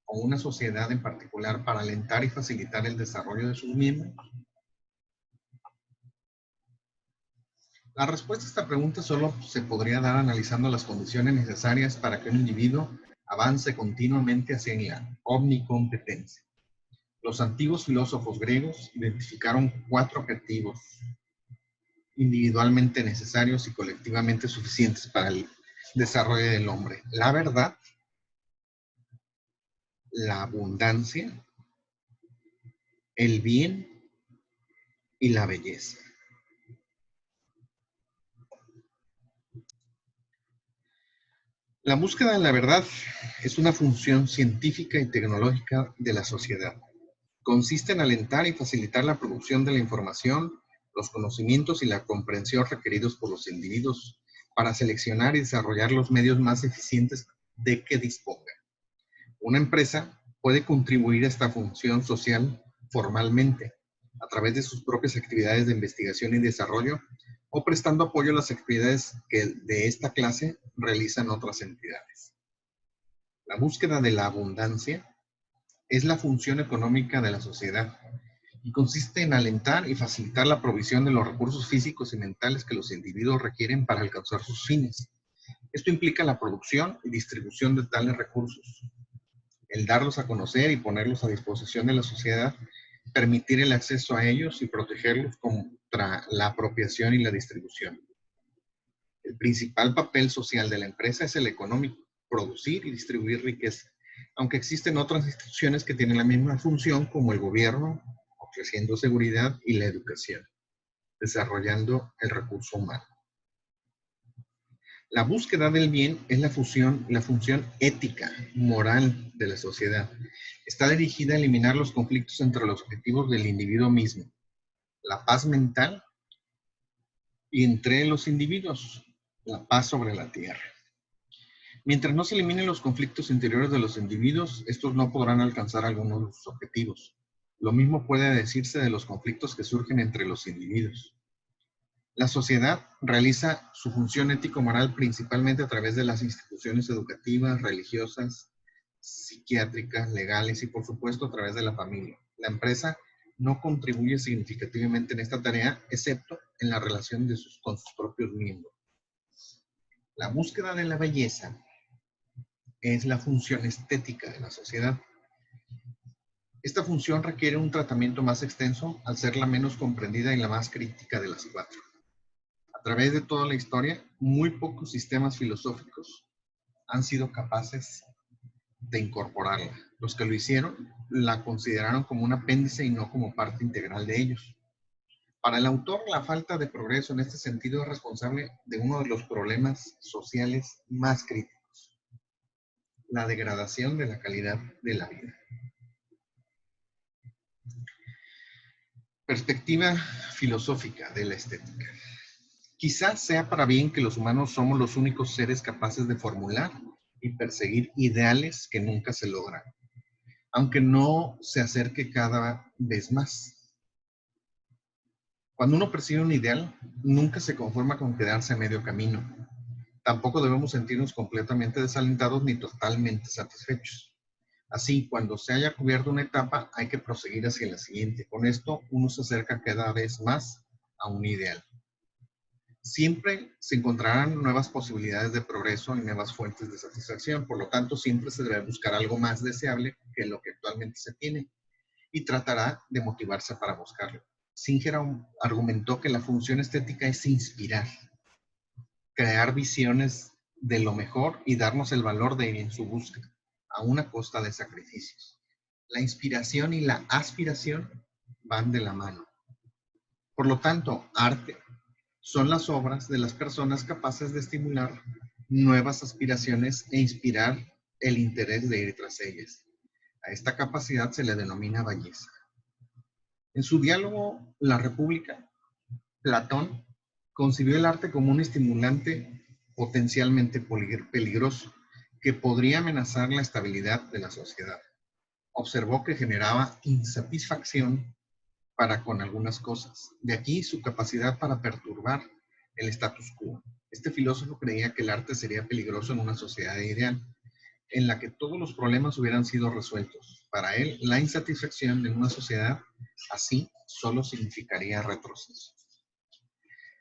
o una sociedad en particular para alentar y facilitar el desarrollo de sus miembros? La respuesta a esta pregunta solo se podría dar analizando las condiciones necesarias para que un individuo avance continuamente hacia la omnicompetencia. Los antiguos filósofos griegos identificaron 4 objetivos individualmente necesarios y colectivamente suficientes para el desarrollo del hombre: la verdad, la abundancia, el bien y la belleza. La búsqueda de la verdad es una función científica y tecnológica de la sociedad. Consiste en alentar y facilitar la producción de la información, los conocimientos y la comprensión requeridos por los individuos para seleccionar y desarrollar los medios más eficientes de que disponga. Una empresa puede contribuir a esta función social formalmente, a través de sus propias actividades de investigación y desarrollo, o prestando apoyo a las actividades que de esta clase realizan otras entidades. La búsqueda de la abundancia es la función económica de la sociedad y consiste en alentar y facilitar la provisión de los recursos físicos y mentales que los individuos requieren para alcanzar sus fines. Esto implica la producción y distribución de tales recursos, el darlos a conocer y ponerlos a disposición de la sociedad, permitir el acceso a ellos y protegerlos contra la apropiación y la distribución. El principal papel social de la empresa es el económico: producir y distribuir riqueza, aunque existen otras instituciones que tienen la misma función, como el gobierno, ofreciendo seguridad, y la educación, desarrollando el recurso humano. La búsqueda del bien es la función ética, moral de la sociedad. Está dirigida a eliminar los conflictos entre los objetivos del individuo mismo, la paz mental, y entre los individuos, la paz sobre la tierra. Mientras no se eliminen los conflictos interiores de los individuos, estos no podrán alcanzar algunos de sus objetivos. Lo mismo puede decirse de los conflictos que surgen entre los individuos. La sociedad realiza su función ético-moral principalmente a través de las instituciones educativas, religiosas, psiquiátricas, legales y, por supuesto, a través de la familia. La empresa no contribuye significativamente en esta tarea, excepto en la relación con sus propios miembros. La búsqueda de la belleza es la función estética de la sociedad. Esta función requiere un tratamiento más extenso al ser la menos comprendida y la más crítica de las 4. A través de toda la historia, muy pocos sistemas filosóficos han sido capaces de incorporarla. Los que lo hicieron la consideraron como un apéndice y no como parte integral de ellos. Para el autor, la falta de progreso en este sentido es responsable de uno de los problemas sociales más críticos: la degradación de la calidad de la vida. Perspectiva filosófica de la estética. Quizás sea para bien que los humanos somos los únicos seres capaces de formular y perseguir ideales que nunca se logran, aunque no se acerque cada vez más. Cuando uno persigue un ideal, nunca se conforma con quedarse a medio camino. Tampoco debemos sentirnos completamente desalentados ni totalmente satisfechos. Así, cuando se haya cubierto una etapa, hay que proseguir hacia la siguiente. Con esto, uno se acerca cada vez más a un ideal. Siempre se encontrarán nuevas posibilidades de progreso y nuevas fuentes de satisfacción. Por lo tanto, siempre se debe buscar algo más deseable que lo que actualmente se tiene y tratará de motivarse para buscarlo. Singer argumentó que la función estética es inspirar, crear visiones de lo mejor y darnos el valor de ir en su búsqueda, a una costa de sacrificios. La inspiración y la aspiración van de la mano. Por lo tanto, arte son las obras de las personas capaces de estimular nuevas aspiraciones e inspirar el interés de ir tras ellas. A esta capacidad se le denomina belleza. En su diálogo La República, Platón concibió el arte como un estimulante potencialmente peligroso que podría amenazar la estabilidad de la sociedad. Observó que generaba insatisfacción para con algunas cosas. De aquí su capacidad para perturbar el status quo. Este filósofo creía que el arte sería peligroso en una sociedad ideal, en la que todos los problemas hubieran sido resueltos. Para él, la insatisfacción en una sociedad así solo significaría retroceso.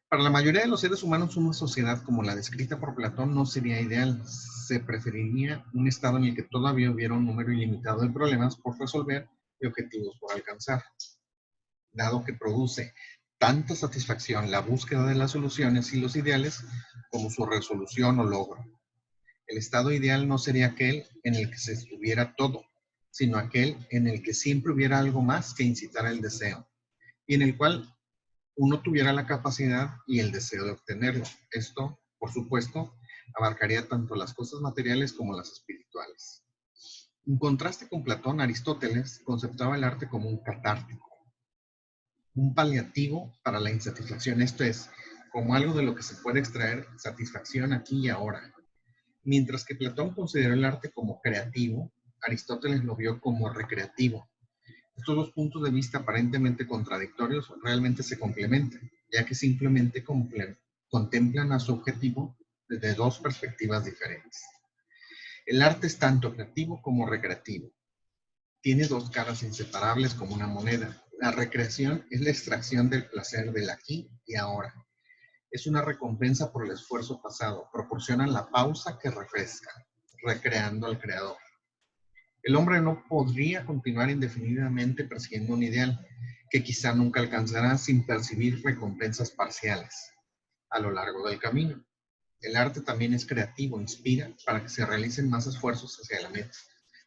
Para la mayoría de los seres humanos, una sociedad como la descrita por Platón no sería ideal. Se preferiría un estado en el que todavía hubiera un número ilimitado de problemas por resolver y objetivos por alcanzar. Dado que produce tanta satisfacción la búsqueda de las soluciones y los ideales como su resolución o logro. El estado ideal no sería aquel en el que se estuviera todo, sino aquel en el que siempre hubiera algo más que incitar el deseo, y en el cual uno tuviera la capacidad y el deseo de obtenerlo. Esto, por supuesto, abarcaría tanto las cosas materiales como las espirituales. En contraste con Platón, Aristóteles conceptuaba el arte como un catártico, un paliativo para la insatisfacción, esto es, como algo de lo que se puede extraer satisfacción aquí y ahora. Mientras que Platón consideró el arte como creativo, Aristóteles lo vio como recreativo. Estos dos puntos de vista aparentemente contradictorios realmente se complementan, ya que simplemente contemplan a su objetivo desde dos perspectivas diferentes. El arte es tanto creativo como recreativo. Tiene dos caras inseparables como una moneda. La recreación es la extracción del placer del aquí y ahora. Es una recompensa por el esfuerzo pasado. Proporciona la pausa que refresca, recreando al creador. El hombre no podría continuar indefinidamente persiguiendo un ideal que quizá nunca alcanzará sin percibir recompensas parciales a lo largo del camino. El arte también es creativo, inspira para que se realicen más esfuerzos hacia la meta.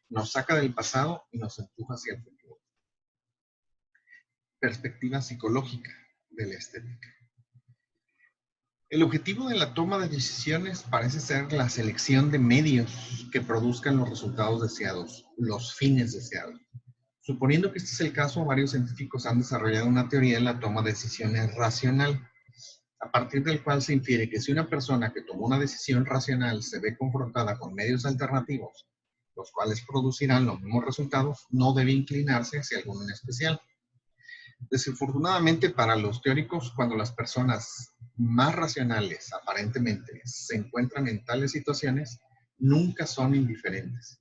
Nos saca del pasado y nos empuja hacia el futuro. Perspectiva psicológica de la estética. El objetivo de la toma de decisiones parece ser la selección de medios que produzcan los resultados deseados, los fines deseados. Suponiendo que este es el caso, varios científicos han desarrollado una teoría de la toma de decisiones racional, a partir del cual se infiere que si una persona que tomó una decisión racional se ve confrontada con medios alternativos, los cuales producirán los mismos resultados, no debe inclinarse hacia alguno en especial. Desafortunadamente para los teóricos, cuando las personas más racionales aparentemente se encuentran en tales situaciones, nunca son indiferentes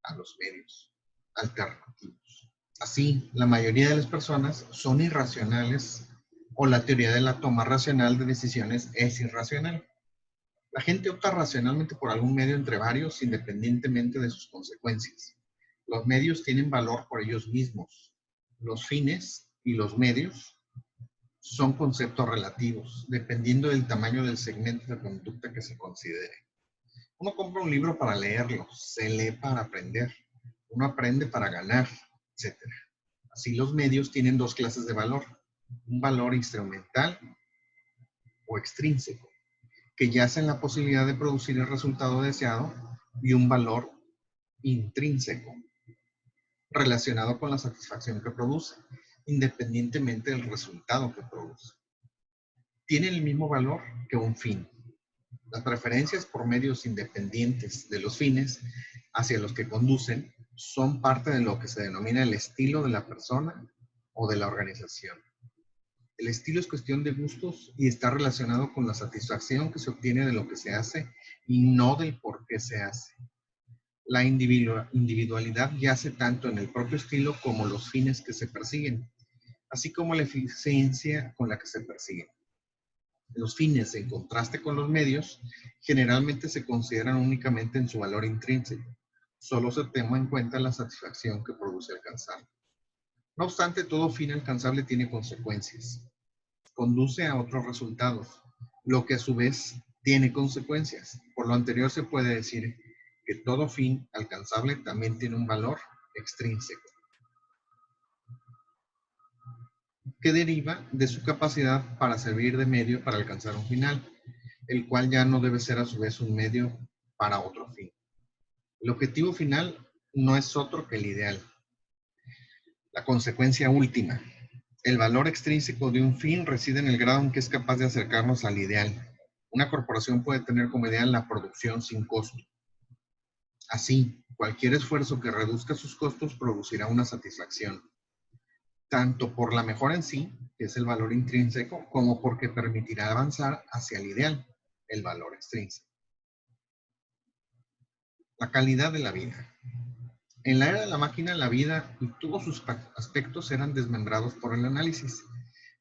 a los medios alternativos. Así, la mayoría de las personas son irracionales o la teoría de la toma racional de decisiones es irracional. La gente opta racionalmente por algún medio entre varios independientemente de sus consecuencias. Los medios tienen valor por ellos mismos. Los fines y los medios son conceptos relativos, dependiendo del tamaño del segmento de conducta que se considere. Uno compra un libro para leerlo, se lee para aprender, uno aprende para ganar, etc. Así los medios tienen dos clases de valor, un valor instrumental o extrínseco, que yace en la posibilidad de producir el resultado deseado, y un valor intrínseco, relacionado con la satisfacción que produce. independientemente del resultado que produce. Tienen el mismo valor que un fin. Las preferencias por medios independientes de los fines hacia los que conducen son parte de lo que se denomina el estilo de la persona o de la organización. El estilo es cuestión de gustos y está relacionado con la satisfacción que se obtiene de lo que se hace y no del por qué se hace. La individualidad yace tanto en el propio estilo como los fines que se persiguen, así como la eficiencia con la que se persiguen. Los fines, en contraste con los medios, generalmente se consideran únicamente en su valor intrínseco. Solo se toma en cuenta la satisfacción que produce alcanzarlo. No obstante, todo fin alcanzable tiene consecuencias. Conduce a otros resultados, lo que a su vez tiene consecuencias. Por lo anterior se puede decir que todo fin alcanzable también tiene un valor extrínseco, que deriva de su capacidad para servir de medio para alcanzar un final, el cual ya no debe ser a su vez un medio para otro fin. El objetivo final no es otro que el ideal. La consecuencia última. El valor extrínseco de un fin reside en el grado en que es capaz de acercarnos al ideal. Una corporación puede tener como ideal la producción sin costo. Así, cualquier esfuerzo que reduzca sus costos producirá una satisfacción, tanto por la mejora en sí, que es el valor intrínseco, como porque permitirá avanzar hacia el ideal, el valor extrínseco. La calidad de la vida. En la era de la máquina, la vida y todos sus aspectos eran desmembrados por el análisis.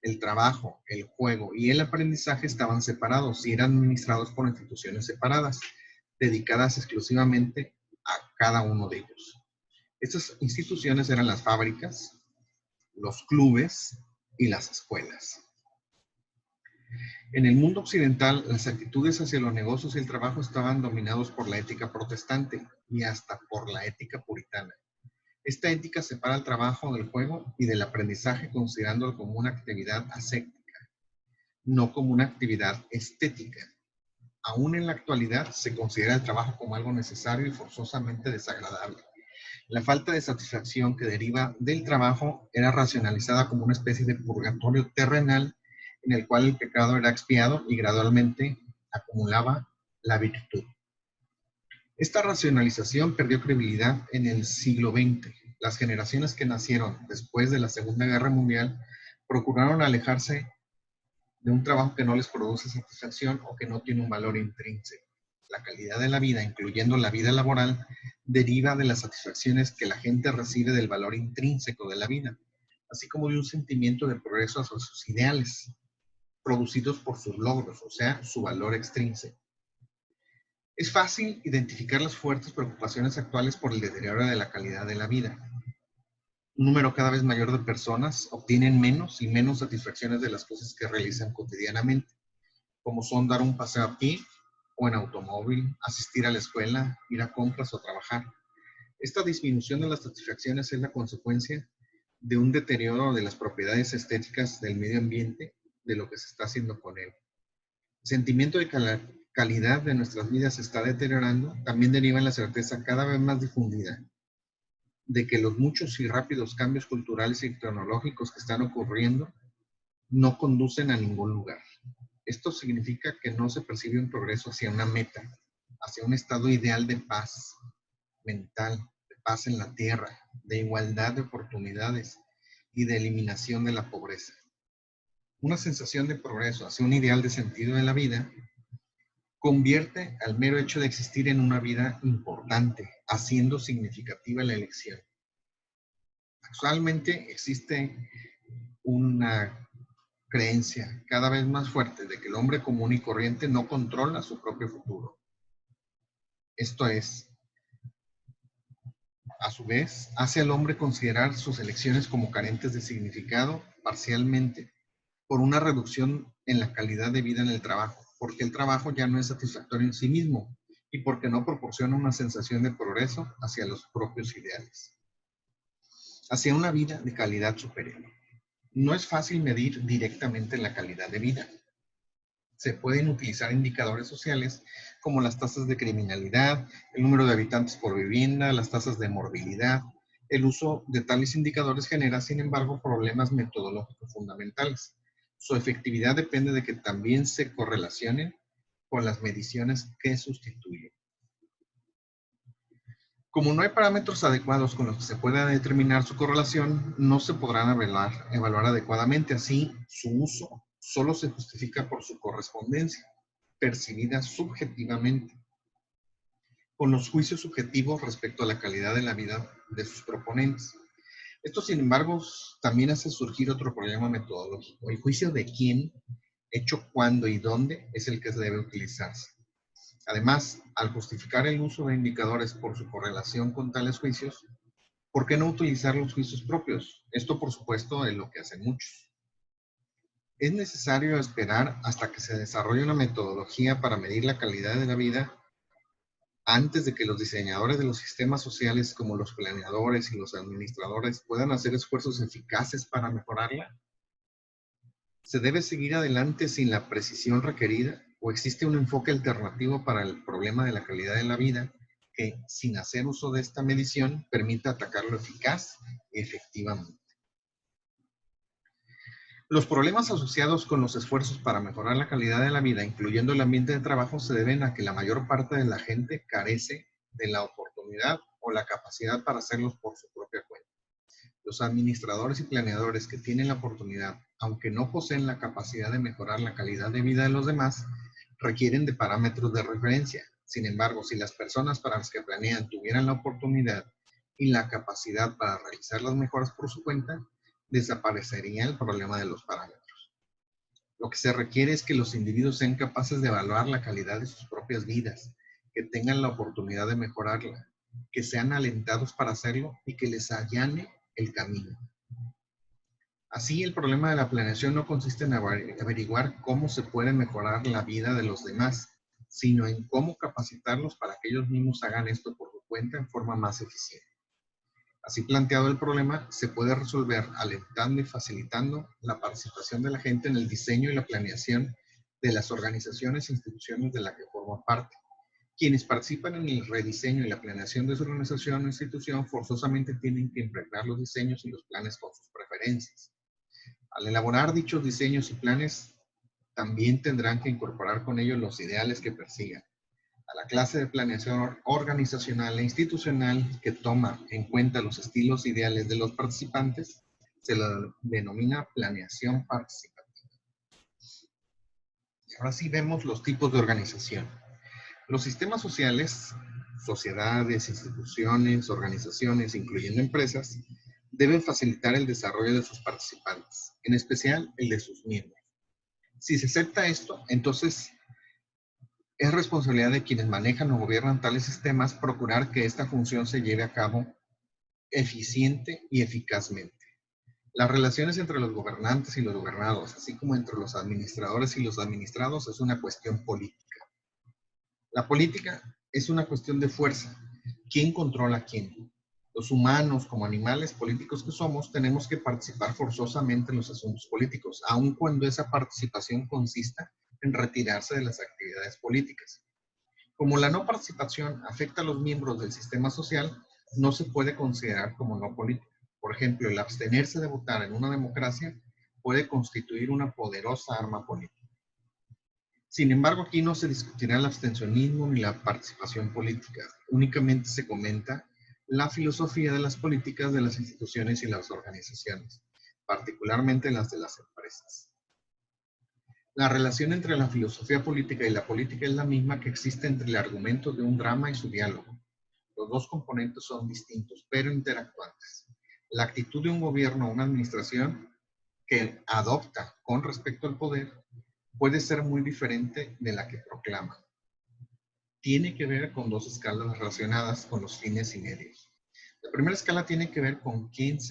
El trabajo, el juego y el aprendizaje estaban separados y eran administrados por instituciones separadas, dedicadas exclusivamente a cada uno de ellos. Estas instituciones eran las fábricas, los clubes y las escuelas. En el mundo occidental, las actitudes hacia los negocios y el trabajo estaban dominados por la ética protestante y hasta por la ética puritana. Esta ética separa el trabajo del juego y del aprendizaje considerándolo como una actividad ascética, no como una actividad estética. Aún en la actualidad se considera el trabajo como algo necesario y forzosamente desagradable. La falta de satisfacción que deriva del trabajo era racionalizada como una especie de purgatorio terrenal en el cual el pecado era expiado y gradualmente acumulaba la virtud. Esta racionalización perdió credibilidad en el siglo XX. Las generaciones que nacieron después de la Segunda Guerra Mundial procuraron alejarse de un trabajo que no les produce satisfacción o que no tiene un valor intrínseco. La calidad de la vida, incluyendo la vida laboral, deriva de las satisfacciones que la gente recibe del valor intrínseco de la vida, así como de un sentimiento de progreso hacia sus ideales, producidos por sus logros, o sea, su valor extrínseco. Es fácil identificar las fuertes preocupaciones actuales por el deterioro de la calidad de la vida. Un número cada vez mayor de personas obtienen menos y menos satisfacciones de las cosas que realizan cotidianamente, como son dar un paseo a pie o en automóvil, asistir a la escuela, ir a compras o trabajar. Esta disminución de las satisfacciones es la consecuencia de un deterioro de las propiedades estéticas del medio ambiente, de lo que se está haciendo con él. El sentimiento de calidad de nuestras vidas se está deteriorando, también deriva en la certeza cada vez más difundida de que los muchos y rápidos cambios culturales y tecnológicos que están ocurriendo no conducen a ningún lugar. Esto significa que no se percibe un progreso hacia una meta, hacia un estado ideal de paz mental, de paz en la tierra, de igualdad de oportunidades y de eliminación de la pobreza. Una sensación de progreso hacia un ideal de sentido de la vida convierte al mero hecho de existir en una vida importante, haciendo significativa la elección. Actualmente existe una creencia cada vez más fuerte de que el hombre común y corriente no controla su propio futuro. Esto es, a su vez, hace al hombre considerar sus elecciones como carentes de significado parcialmente por una reducción en la calidad de vida en el trabajo, porque el trabajo ya no es satisfactorio en sí mismo y porque no proporciona una sensación de progreso hacia los propios ideales, hacia una vida de calidad superior. No es fácil medir directamente la calidad de vida. Se pueden utilizar indicadores sociales como las tasas de criminalidad, el número de habitantes por vivienda, las tasas de morbilidad, El uso de tales indicadores genera, sin embargo, problemas metodológicos fundamentales. Su efectividad depende de que también se correlacionen con las mediciones que sustituyen. Como no hay parámetros adecuados con los que se pueda determinar su correlación, no se podrán evaluar adecuadamente. Así, su uso solo se justifica por su correspondencia, percibida subjetivamente, con los juicios subjetivos respecto a la calidad de la vida de sus proponentes. Esto, sin embargo, también hace surgir otro problema metodológico: el juicio de quién, hecho, cuándo y dónde es el que se debe utilizarse. Además, al justificar el uso de indicadores por su correlación con tales juicios, ¿por qué no utilizar los juicios propios? Esto, por supuesto, es lo que hacen muchos. Es necesario esperar hasta que se desarrolle una metodología para medir la calidad de la vida antes de que los diseñadores de los sistemas sociales, como los planeadores y los administradores, puedan hacer esfuerzos eficaces para mejorarla. ¿Se debe seguir adelante sin la precisión requerida o existe un enfoque alternativo para el problema de la calidad de la vida que, sin hacer uso de esta medición, permita atacarlo eficaz y efectivamente? Los problemas asociados con los esfuerzos para mejorar la calidad de la vida, incluyendo el ambiente de trabajo, se deben a que la mayor parte de la gente carece de la oportunidad o la capacidad para hacerlos por su propia cuenta. Los administradores y planeadores que tienen la oportunidad, aunque no poseen la capacidad de mejorar la calidad de vida de los demás, requieren de parámetros de referencia. Sin embargo, si las personas para las que planean tuvieran la oportunidad y la capacidad para realizar las mejoras por su cuenta, desaparecería el problema de los parámetros. Lo que se requiere es que los individuos sean capaces de evaluar la calidad de sus propias vidas, que tengan la oportunidad de mejorarla, que sean alentados para hacerlo y que les allane el camino. Así, el problema de la planeación no consiste en averiguar cómo se puede mejorar la vida de los demás, sino en cómo capacitarlos para que ellos mismos hagan esto por su cuenta en forma más eficiente. Así planteado el problema, se puede resolver alentando y facilitando la participación de la gente en el diseño y la planeación de las organizaciones e instituciones de las que forman parte. Quienes participan en el rediseño y la planeación de su organización o institución forzosamente tienen que impregnar los diseños y los planes con sus preferencias. Al elaborar dichos diseños y planes, también tendrán que incorporar con ellos los ideales que persigan. A la clase de planeación organizacional e institucional que toma en cuenta los estilos ideales de los participantes se la denomina planeación participativa. Ahora sí vemos los tipos de organización. Los sistemas sociales, sociedades, instituciones, organizaciones, incluyendo empresas, deben facilitar el desarrollo de sus participantes, en especial el de sus miembros. Si se acepta esto, entonces es responsabilidad de quienes manejan o gobiernan tales sistemas procurar que esta función se lleve a cabo eficiente y eficazmente. Las relaciones entre los gobernantes y los gobernados, así como entre los administradores y los administrados, es una cuestión política. La política es una cuestión de fuerza. ¿Quién controla a quién? Los humanos, como animales políticos que somos, tenemos que participar forzosamente en los asuntos políticos, aun cuando esa participación consista en retirarse de las actividades políticas. Como la no participación afecta a los miembros del sistema social, no se puede considerar como no política. Por ejemplo, el abstenerse de votar en una democracia puede constituir una poderosa arma política. Sin embargo, aquí no se discutirá el abstencionismo ni la participación política. Únicamente se comenta la filosofía de las políticas de las instituciones y las organizaciones, particularmente las de las empresas. La relación entre la filosofía política y la política es la misma que existe entre el argumento de un drama y su diálogo. Los dos componentes son distintos, pero interactuantes. La actitud de un gobierno o una administración que adopta con respecto al poder puede ser muy diferente de la que proclama. Tiene que ver con dos escalas relacionadas con los fines y medios. La primera escala tiene que ver con quién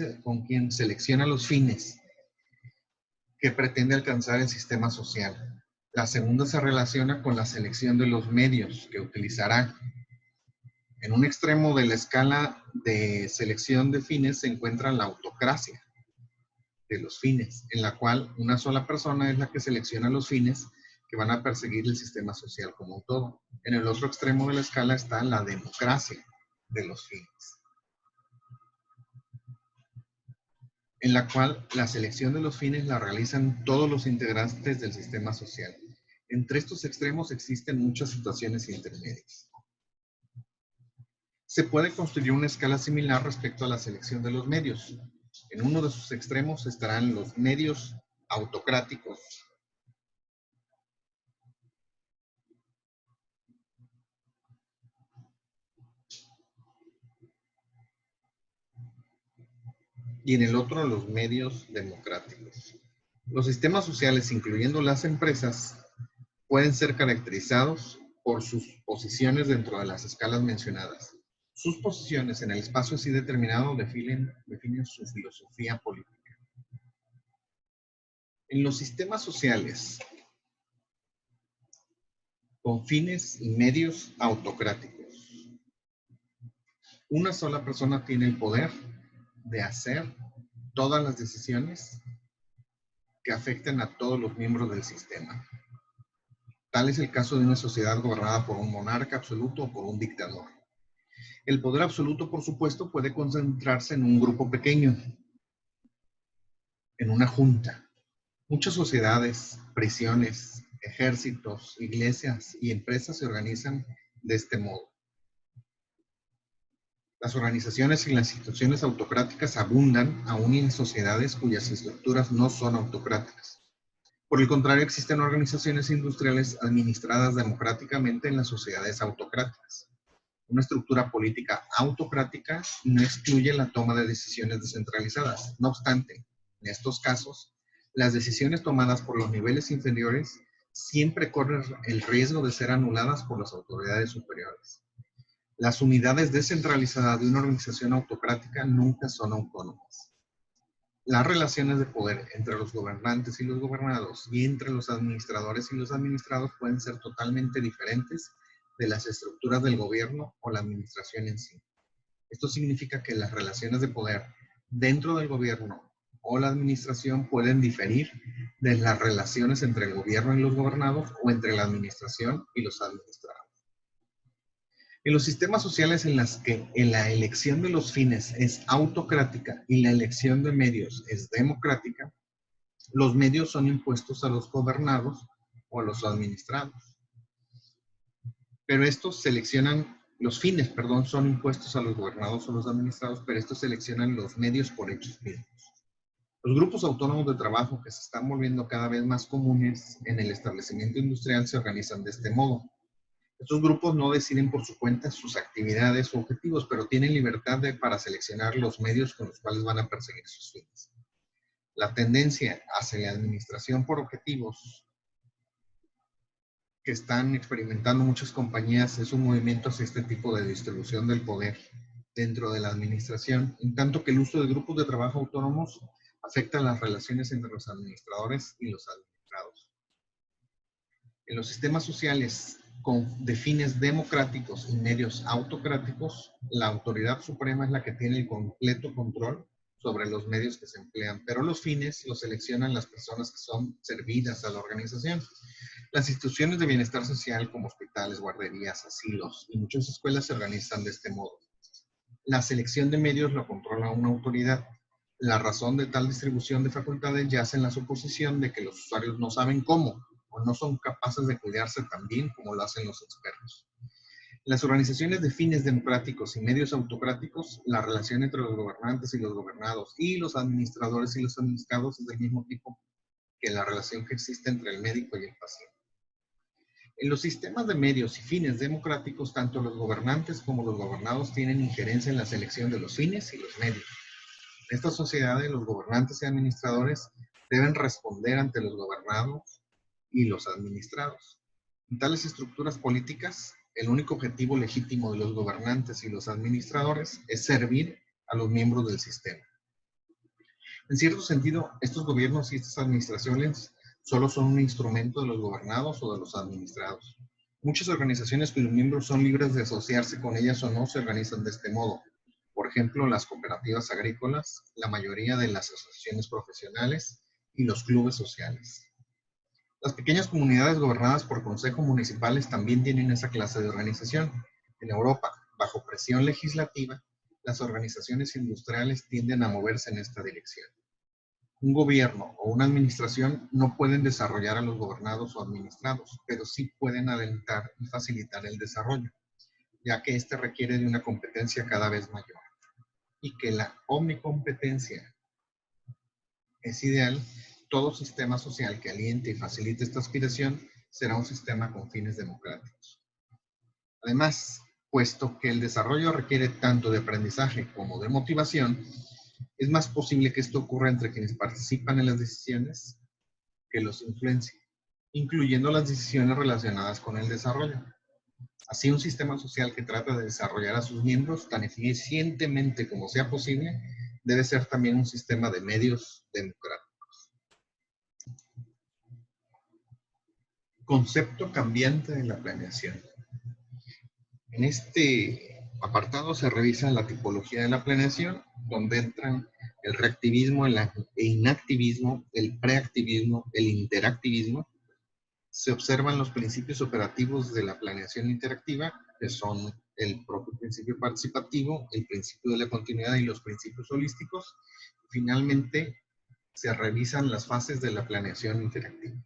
selecciona los fines que pretende alcanzar el sistema social. La segunda se relaciona con la selección de los medios que utilizará. En un extremo de la escala de selección de fines se encuentra la autocracia de los fines, en la cual una sola persona es la que selecciona los fines que van a perseguir el sistema social como un todo. En el otro extremo de la escala está la democracia de los fines. en la cual la selección de los fines la realizan todos los integrantes del sistema social. Entre estos extremos existen muchas situaciones intermedias. Se puede construir una escala similar respecto a la selección de los medios. En uno de sus extremos estarán los medios autocráticos, y en el otro los medios democráticos. Los sistemas sociales, incluyendo las empresas, pueden ser caracterizados por sus posiciones dentro de las escalas mencionadas. Sus posiciones en el espacio así determinado definen su filosofía política. En los sistemas sociales, con fines y medios autocráticos, una sola persona tiene el poder de hacer todas las decisiones que afecten a todos los miembros del sistema. Tal es el caso de una sociedad gobernada por un monarca absoluto o por un dictador. El poder absoluto, por supuesto, puede concentrarse en un grupo pequeño, en una junta. Muchas sociedades, prisiones, ejércitos, iglesias y empresas se organizan de este modo. Las organizaciones y las instituciones autocráticas abundan aún en sociedades cuyas estructuras no son autocráticas. Por el contrario, existen organizaciones industriales administradas democráticamente en las sociedades autocráticas. Una estructura política autocrática no excluye la toma de decisiones descentralizadas. No obstante, en estos casos, las decisiones tomadas por los niveles inferiores siempre corren el riesgo de ser anuladas por las autoridades superiores. Las unidades descentralizadas de una organización autocrática nunca son autónomas. Las relaciones de poder entre los gobernantes y los gobernados y entre los administradores y los administrados pueden ser totalmente diferentes de las estructuras del gobierno o la administración en sí. Esto significa que las relaciones de poder dentro del gobierno o la administración pueden diferir de las relaciones entre el gobierno y los gobernados o entre la administración y los administrados. En los sistemas sociales en los que la elección de los fines es autocrática y la elección de medios es democrática, los medios son impuestos a los gobernados o a los administrados. Pero estos los fines, son impuestos a los gobernados o los administrados, pero estos seleccionan los medios por ellos mismos. Los grupos autónomos de trabajo que se están volviendo cada vez más comunes en el establecimiento industrial se organizan de este modo. Estos grupos no deciden por su cuenta sus actividades o objetivos, pero tienen libertad para seleccionar los medios con los cuales van a perseguir sus fines. La tendencia hacia la administración por objetivos que están experimentando muchas compañías es un movimiento hacia este tipo de distribución del poder dentro de la administración, en tanto que el uso de grupos de trabajo autónomos afecta las relaciones entre los administradores y los administrados. En los sistemas sociales de fines democráticos y medios autocráticos, la autoridad suprema es la que tiene el completo control sobre los medios que se emplean, pero los fines los seleccionan las personas que son servidas a la organización. Las instituciones de bienestar social como hospitales, guarderías, asilos y muchas escuelas se organizan de este modo. La selección de medios lo controla una autoridad. La razón de tal distribución de facultades yace en la suposición de que los usuarios no saben cómo o no son capaces de cuidarse tan bien como lo hacen los expertos. En las organizaciones de fines democráticos y medios autocráticos, la relación entre los gobernantes y los gobernados y los administradores y los administrados es del mismo tipo que la relación que existe entre el médico y el paciente. En los sistemas de medios y fines democráticos, tanto los gobernantes como los gobernados tienen injerencia en la selección de los fines y los medios. En estas sociedades, los gobernantes y administradores deben responder ante los gobernados y los administrados. En tales estructuras políticas, el único objetivo legítimo de los gobernantes y los administradores es servir a los miembros del sistema. En cierto sentido, estos gobiernos y estas administraciones solo son un instrumento de los gobernados o de los administrados. Muchas organizaciones cuyos miembros son libres de asociarse con ellas o no se organizan de este modo. Por ejemplo, las cooperativas agrícolas, la mayoría de las asociaciones profesionales y los clubes sociales. Las pequeñas comunidades gobernadas por consejos municipales también tienen esa clase de organización. En Europa, bajo presión legislativa, las organizaciones industriales tienden a moverse en esta dirección. Un gobierno o una administración no pueden desarrollar a los gobernados o administrados, pero sí pueden alentar y facilitar el desarrollo, ya que éste requiere de una competencia cada vez mayor y que la omnicompetencia es ideal. Todo sistema social que aliente y facilite esta aspiración será un sistema con fines democráticos. Además, puesto que el desarrollo requiere tanto de aprendizaje como de motivación, es más posible que esto ocurra entre quienes participan en las decisiones que los influencien, incluyendo las decisiones relacionadas con el desarrollo. Así, un sistema social que trata de desarrollar a sus miembros tan eficientemente como sea posible, debe ser también un sistema de medios democráticos. Concepto cambiante de la planeación. En este apartado se revisa la tipología de la planeación, donde entran el reactivismo, el inactivismo, el preactivismo, el interactivismo. Se observan los principios operativos de la planeación interactiva, que son el propio principio participativo, el principio de la continuidad y los principios holísticos. Finalmente, se revisan las fases de la planeación interactiva.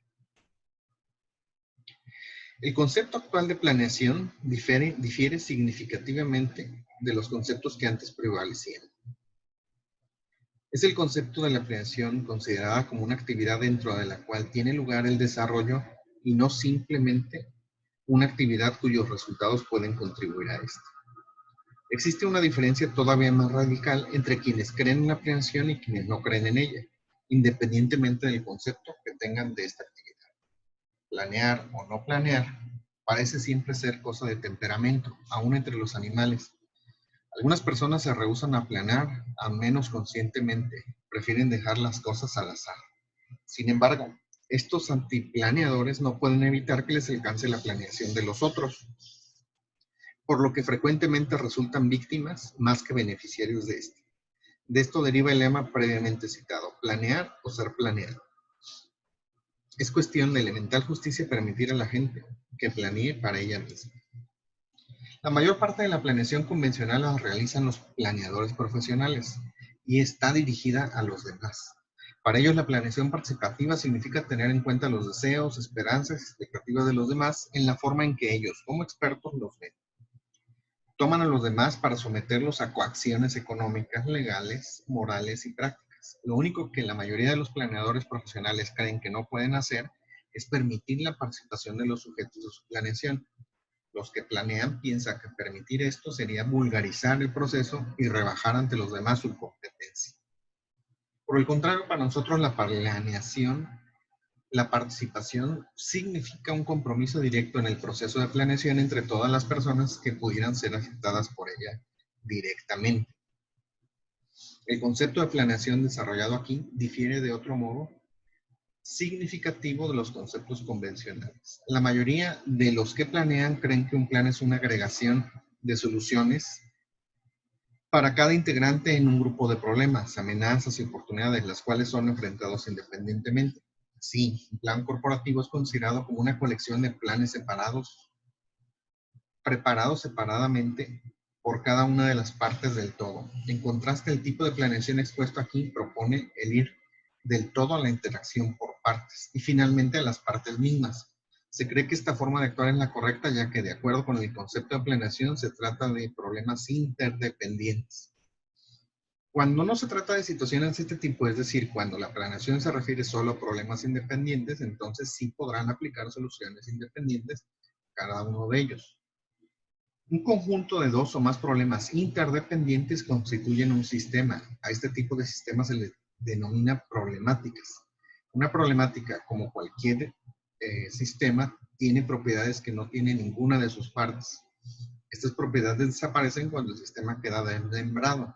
El concepto actual de planeación difiere significativamente de los conceptos que antes prevalecían. Es el concepto de la planeación considerada como una actividad dentro de la cual tiene lugar el desarrollo y no simplemente una actividad cuyos resultados pueden contribuir a esto. Existe una diferencia todavía más radical entre quienes creen en la planeación y quienes no creen en ella, independientemente del concepto que tengan de esta actividad. Planear o no planear parece siempre ser cosa de temperamento, aún entre los animales. Algunas personas se rehúsan a planear, a menos conscientemente, prefieren dejar las cosas al azar. Sin embargo, estos antiplaneadores no pueden evitar que les alcance la planeación de los otros, por lo que frecuentemente resultan víctimas más que beneficiarios de este. De esto deriva el lema previamente citado: planear o ser planeado. Es cuestión de elemental justicia permitir a la gente que planee para ella misma. La mayor parte de la planeación convencional la realizan los planeadores profesionales y está dirigida a los demás. Para ellos, la planeación participativa significa tener en cuenta los deseos, esperanzas y expectativas de los demás en la forma en que ellos, como expertos, los ven. Toman a los demás para someterlos a coacciones económicas, legales, morales y prácticas. Lo único que la mayoría de los planeadores profesionales creen que no pueden hacer es permitir la participación de los sujetos de su planeación. Los que planean piensan que permitir esto sería vulgarizar el proceso y rebajar ante los demás su competencia. Por el contrario, para nosotros la planeación, la participación significa un compromiso directo en el proceso de planeación entre todas las personas que pudieran ser afectadas por ella directamente. El concepto de planeación desarrollado aquí difiere de otro modo significativo de los conceptos convencionales. La mayoría de los que planean creen que un plan es una agregación de soluciones para cada integrante en un grupo de problemas, amenazas y oportunidades, las cuales son enfrentados independientemente. Sí, un plan corporativo es considerado como una colección de planes separados, preparados separadamente por cada una de las partes del todo. En contraste, el tipo de planeación expuesto aquí propone el ir del todo a la interacción por partes y finalmente a las partes mismas. Se cree que esta forma de actuar es la correcta, ya que de acuerdo con el concepto de planeación se trata de problemas interdependientes. Cuando no se trata de situaciones de este tipo, es decir, cuando la planeación se refiere solo a problemas independientes, entonces sí podrán aplicar soluciones independientes cada uno de ellos. Un conjunto de dos o más problemas interdependientes constituyen un sistema. A este tipo de sistemas se les denomina problemáticas. Una problemática, como cualquier sistema, tiene propiedades que no tiene ninguna de sus partes. Estas propiedades desaparecen cuando el sistema queda desmembrado.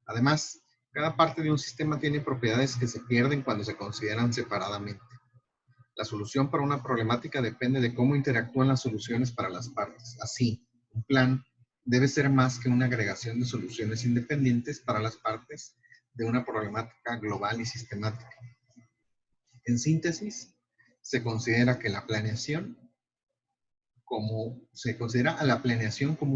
Además, cada parte de un sistema tiene propiedades que se pierden cuando se consideran separadamente. La solución para una problemática depende de cómo interactúan las soluciones para las partes. Así, un plan debe ser más que una agregación de soluciones independientes para las partes de una problemática global y sistemática. En síntesis, se considera a la planeación como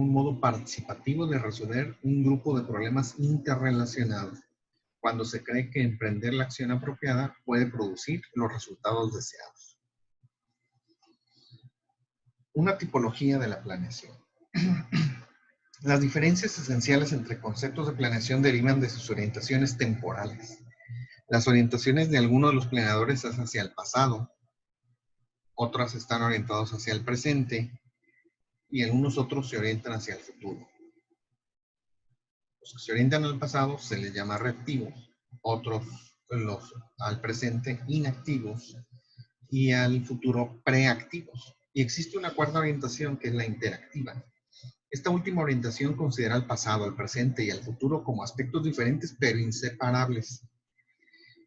un modo participativo de resolver un grupo de problemas interrelacionados. cuando se cree que emprender la acción apropiada puede producir los resultados deseados. Una tipología de la planeación. Las diferencias esenciales entre conceptos de planeación derivan de sus orientaciones temporales. Las orientaciones de algunos de los planeadores es hacia el pasado, otras están orientados hacia el presente y algunos otros se orientan hacia el futuro. Los que se orientan al pasado se les llama reactivos, otros al presente inactivos y al futuro preactivos. Y existe una cuarta orientación que es la interactiva. Esta última orientación considera al pasado, al presente y al futuro como aspectos diferentes pero inseparables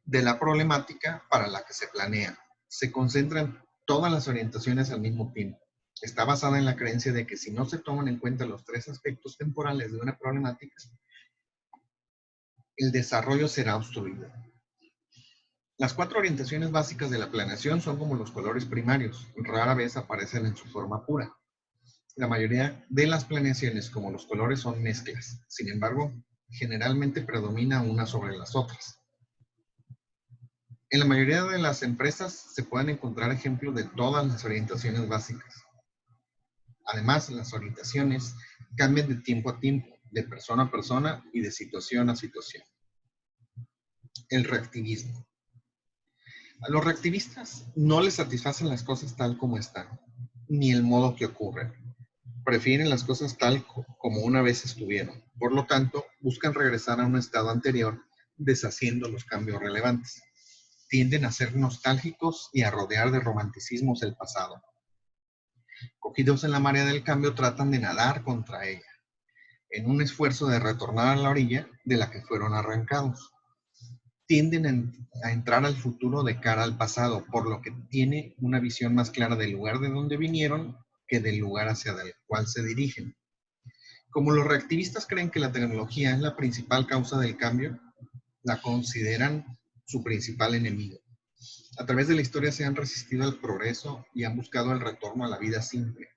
de la problemática para la que se planea. Se concentran todas las orientaciones al mismo tiempo. Está basada en la creencia de que si no se toman en cuenta los tres aspectos temporales de una problemática, el desarrollo será obstruido. Las cuatro orientaciones básicas de la planeación son como los colores primarios, rara vez aparecen en su forma pura. La mayoría de las planeaciones como los colores son mezclas, sin embargo, generalmente predomina una sobre las otras. En la mayoría de las empresas se pueden encontrar ejemplos de todas las orientaciones básicas. Además, las orientaciones cambian de tiempo a tiempo, de persona a persona y de situación a situación. El reactivismo. A los reactivistas no les satisfacen las cosas tal como están, ni el modo que ocurren. Prefieren las cosas tal como una vez estuvieron. Por lo tanto, buscan regresar a un estado anterior, deshaciendo los cambios relevantes. Tienden a ser nostálgicos y a rodear de romanticismos el pasado. Cogidos en la marea del cambio, tratan de nadar contra ella, en un esfuerzo de retornar a la orilla de la que fueron arrancados. Tienden a entrar al futuro de cara al pasado, por lo que tiene una visión más clara del lugar de donde vinieron que del lugar hacia el cual se dirigen. Como los reactivistas creen que la tecnología es la principal causa del cambio, la consideran su principal enemigo. A través de la historia se han resistido al progreso y han buscado el retorno a la vida simple.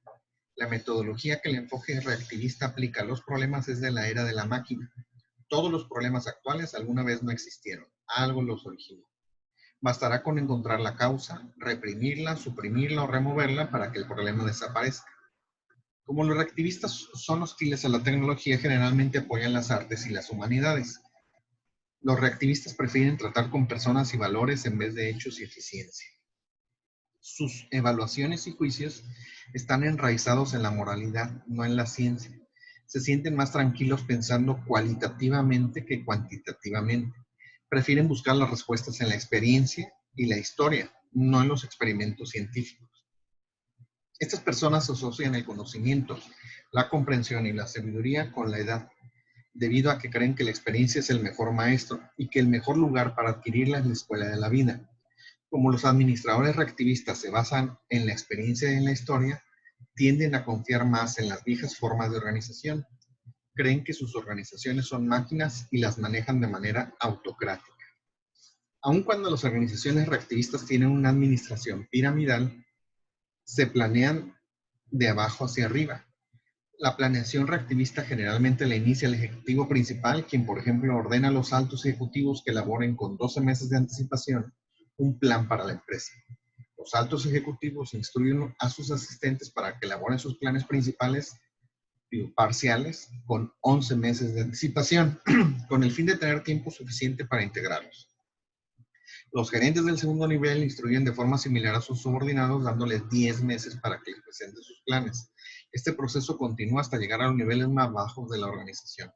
La metodología que el enfoque reactivista aplica a los problemas es de la era de la máquina. Todos los problemas actuales alguna vez no existieron, algo los originó. Bastará con encontrar la causa, reprimirla, suprimirla o removerla para que el problema desaparezca. Como los reactivistas son hostiles a la tecnología, generalmente apoyan las artes y las humanidades. Los reactivistas prefieren tratar con personas y valores en vez de hechos y eficiencia. Sus evaluaciones y juicios están enraizados en la moralidad, no en la ciencia. Se sienten más tranquilos pensando cualitativamente que cuantitativamente. Prefieren buscar las respuestas en la experiencia y la historia, no en los experimentos científicos. Estas personas asocian el conocimiento, la comprensión y la sabiduría con la edad, debido a que creen que la experiencia es el mejor maestro y que el mejor lugar para adquirirla es la escuela de la vida. Como los administradores reactivistas se basan en la experiencia y en la historia, tienden a confiar más en las viejas formas de organización. Creen que sus organizaciones son máquinas y las manejan de manera autocrática. Aun cuando las organizaciones reactivistas tienen una administración piramidal, se planean de abajo hacia arriba. La planeación reactivista generalmente la inicia el ejecutivo principal, quien por ejemplo ordena a los altos ejecutivos que elaboren con 12 meses de anticipación un plan para la empresa. Los altos ejecutivos instruyen a sus asistentes para que elaboren sus planes principales y parciales con 11 meses de anticipación, con el fin de tener tiempo suficiente para integrarlos. Los gerentes del segundo nivel instruyen de forma similar a sus subordinados, dándoles 10 meses para que les presenten sus planes. Este proceso continúa hasta llegar a los niveles más bajos de la organización.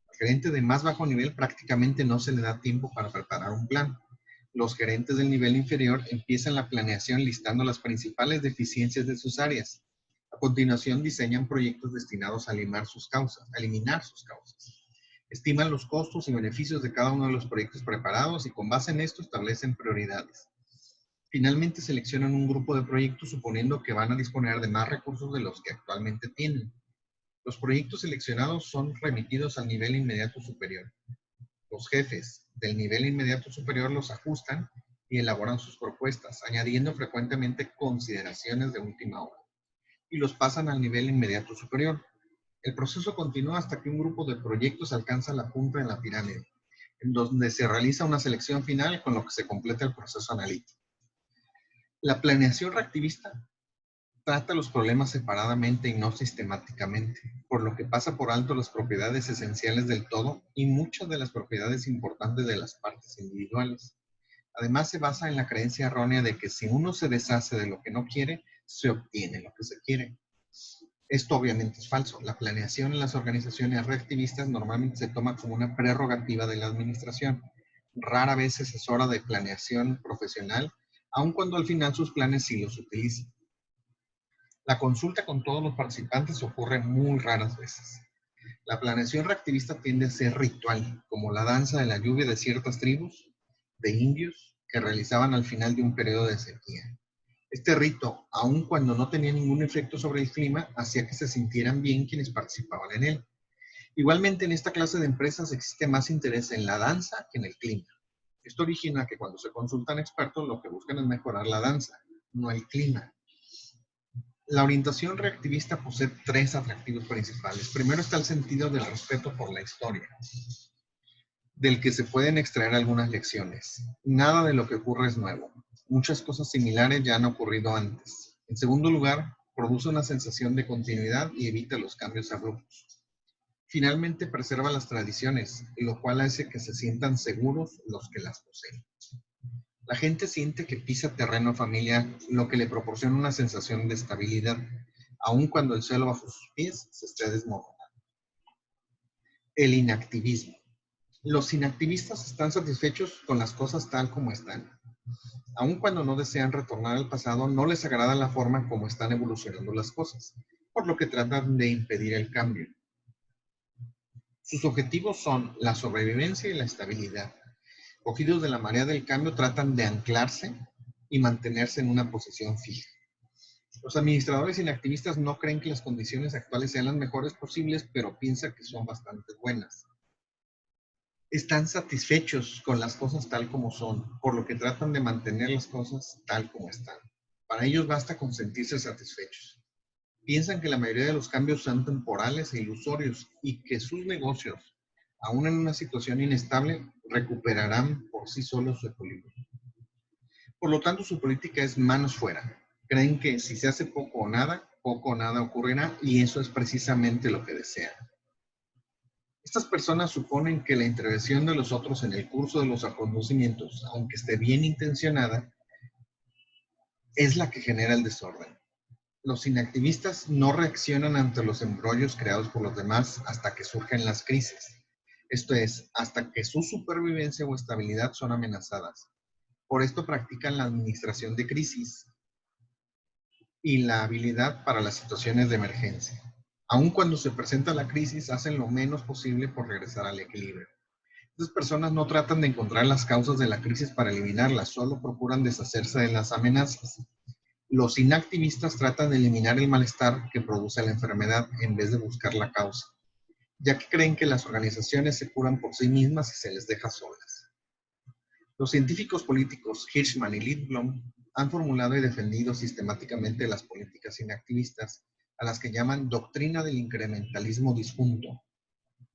Al gerente de más bajo nivel prácticamente no se le da tiempo para preparar un plan. Los gerentes del nivel inferior empiezan la planeación listando las principales deficiencias de sus áreas. A continuación diseñan proyectos destinados a eliminar sus causas. Estiman los costos y beneficios de cada uno de los proyectos preparados y con base en esto establecen prioridades. Finalmente seleccionan un grupo de proyectos suponiendo que van a disponer de más recursos de los que actualmente tienen. Los proyectos seleccionados son remitidos al nivel inmediato superior. Los jefes del nivel inmediato superior los ajustan y elaboran sus propuestas, añadiendo frecuentemente consideraciones de última hora, y los pasan al nivel inmediato superior. El proceso continúa hasta que un grupo de proyectos alcanza la punta en la pirámide. en donde se realiza una selección final con lo que se completa el proceso analítico. La planeación reactivista trata los problemas separadamente y no sistemáticamente, por lo que pasa por alto las propiedades esenciales del todo y muchas de las propiedades importantes de las partes individuales. Además, se basa en la creencia errónea de que si uno se deshace de lo que no quiere, se obtiene lo que se quiere. Esto obviamente es falso. La planeación en las organizaciones reactivistas normalmente se toma como una prerrogativa de la administración. Rara vez se asesora de planeación profesional, aun cuando al final sus planes sí los utilizan. La consulta con todos los participantes ocurre muy raras veces. La planeación reactivista tiende a ser ritual, como la danza de la lluvia de ciertas tribus de indios que realizaban al final de un periodo de sequía. Este rito, aun cuando no tenía ningún efecto sobre el clima, hacía que se sintieran bien quienes participaban en él. Igualmente, en esta clase de empresas existe más interés en la danza que en el clima. Esto origina que cuando se consultan expertos, lo que buscan es mejorar la danza, no el clima. La orientación reactivista posee tres atractivos principales. Primero está el sentido del respeto por la historia, del que se pueden extraer algunas lecciones. Nada de lo que ocurre es nuevo. Muchas cosas similares ya han ocurrido antes. En segundo lugar, produce una sensación de continuidad y evita los cambios abruptos. Finalmente, preserva las tradiciones, lo cual hace que se sientan seguros los que las poseen. La gente siente que pisa terreno familiar, lo que le proporciona una sensación de estabilidad, aun cuando el suelo bajo sus pies se esté desmoronando. El inactivismo. Los inactivistas están satisfechos con las cosas tal como están. Aun cuando no desean retornar al pasado, no les agrada la forma como están evolucionando las cosas, por lo que tratan de impedir el cambio. Sus objetivos son la sobrevivencia y la estabilidad. Cogidos de la marea del cambio, tratan de anclarse y mantenerse en una posición fija. Los administradores inactivistas no creen que las condiciones actuales sean las mejores posibles, pero piensan que son bastante buenas. Están satisfechos con las cosas tal como son, por lo que tratan de mantener las cosas tal como están. Para ellos basta con sentirse satisfechos. Piensan que la mayoría de los cambios son temporales e ilusorios y que sus negocios, aún en una situación inestable, recuperarán por sí solos su equilibrio. Por lo tanto, su política es manos fuera. Creen que si se hace poco o nada ocurrirá, y eso es precisamente lo que desean. Estas personas suponen que la intervención de los otros en el curso de los acontecimientos, aunque esté bien intencionada, es la que genera el desorden. Los inactivistas no reaccionan ante los embrollos creados por los demás hasta que surgen las crisis. Esto es, hasta que su supervivencia o estabilidad son amenazadas. Por esto practican la administración de crisis y la habilidad para las situaciones de emergencia. Aun cuando se presenta la crisis, hacen lo menos posible por regresar al equilibrio. Estas personas no tratan de encontrar las causas de la crisis para eliminarlas, solo procuran deshacerse de las amenazas. Los inactivistas tratan de eliminar el malestar que produce la enfermedad en vez de buscar la causa, ya que creen que las organizaciones se curan por sí mismas si se les deja solas. Los científicos políticos Hirschman y Lindblom han formulado y defendido sistemáticamente las políticas inactivistas, a las que llaman doctrina del incrementalismo disjunto.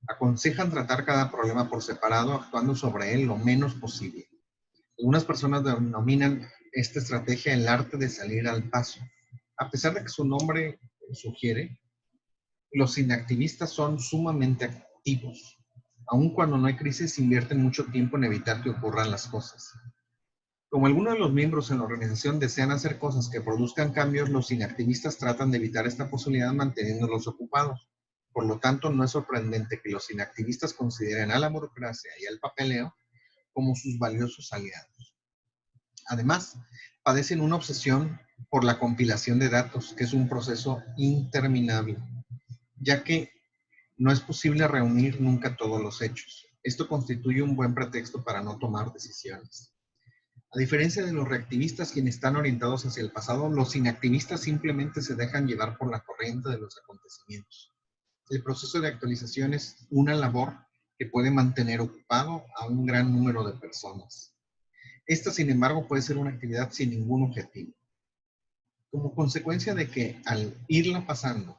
Aconsejan tratar cada problema por separado, actuando sobre él lo menos posible. Algunas personas denominan esta estrategia el arte de salir al paso. A pesar de que su nombre sugiere, los inactivistas son sumamente activos. Aun cuando no hay crisis, invierten mucho tiempo en evitar que ocurran las cosas. Como algunos de los miembros en la organización desean hacer cosas que produzcan cambios, los inactivistas tratan de evitar esta posibilidad manteniéndolos ocupados. Por lo tanto, no es sorprendente que los inactivistas consideren a la burocracia y al papeleo como sus valiosos aliados. Además, padecen una obsesión por la compilación de datos, que es un proceso interminable, ya que no es posible reunir nunca todos los hechos. Esto constituye un buen pretexto para no tomar decisiones. A diferencia de los reactivistas, quienes están orientados hacia el pasado, los inactivistas simplemente se dejan llevar por la corriente de los acontecimientos. El proceso de actualización es una labor que puede mantener ocupado a un gran número de personas. Esta, sin embargo, puede ser una actividad sin ningún objetivo. Como consecuencia de que, al irla pasando,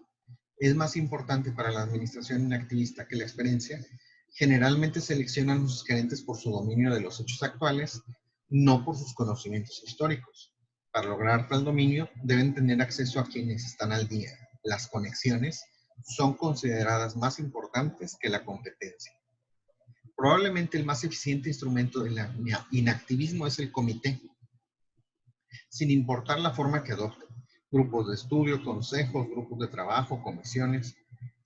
es más importante para la administración inactivista que la experiencia, Generalmente seleccionan a sus gerentes por su dominio de los hechos actuales, no por sus conocimientos históricos. Para lograr tal dominio, deben tener acceso a quienes están al día. Las conexiones son consideradas más importantes que la competencia. Probablemente el más eficiente instrumento del inactivismo es el comité, sin importar la forma que adopte. Grupos de estudio, consejos, grupos de trabajo, comisiones.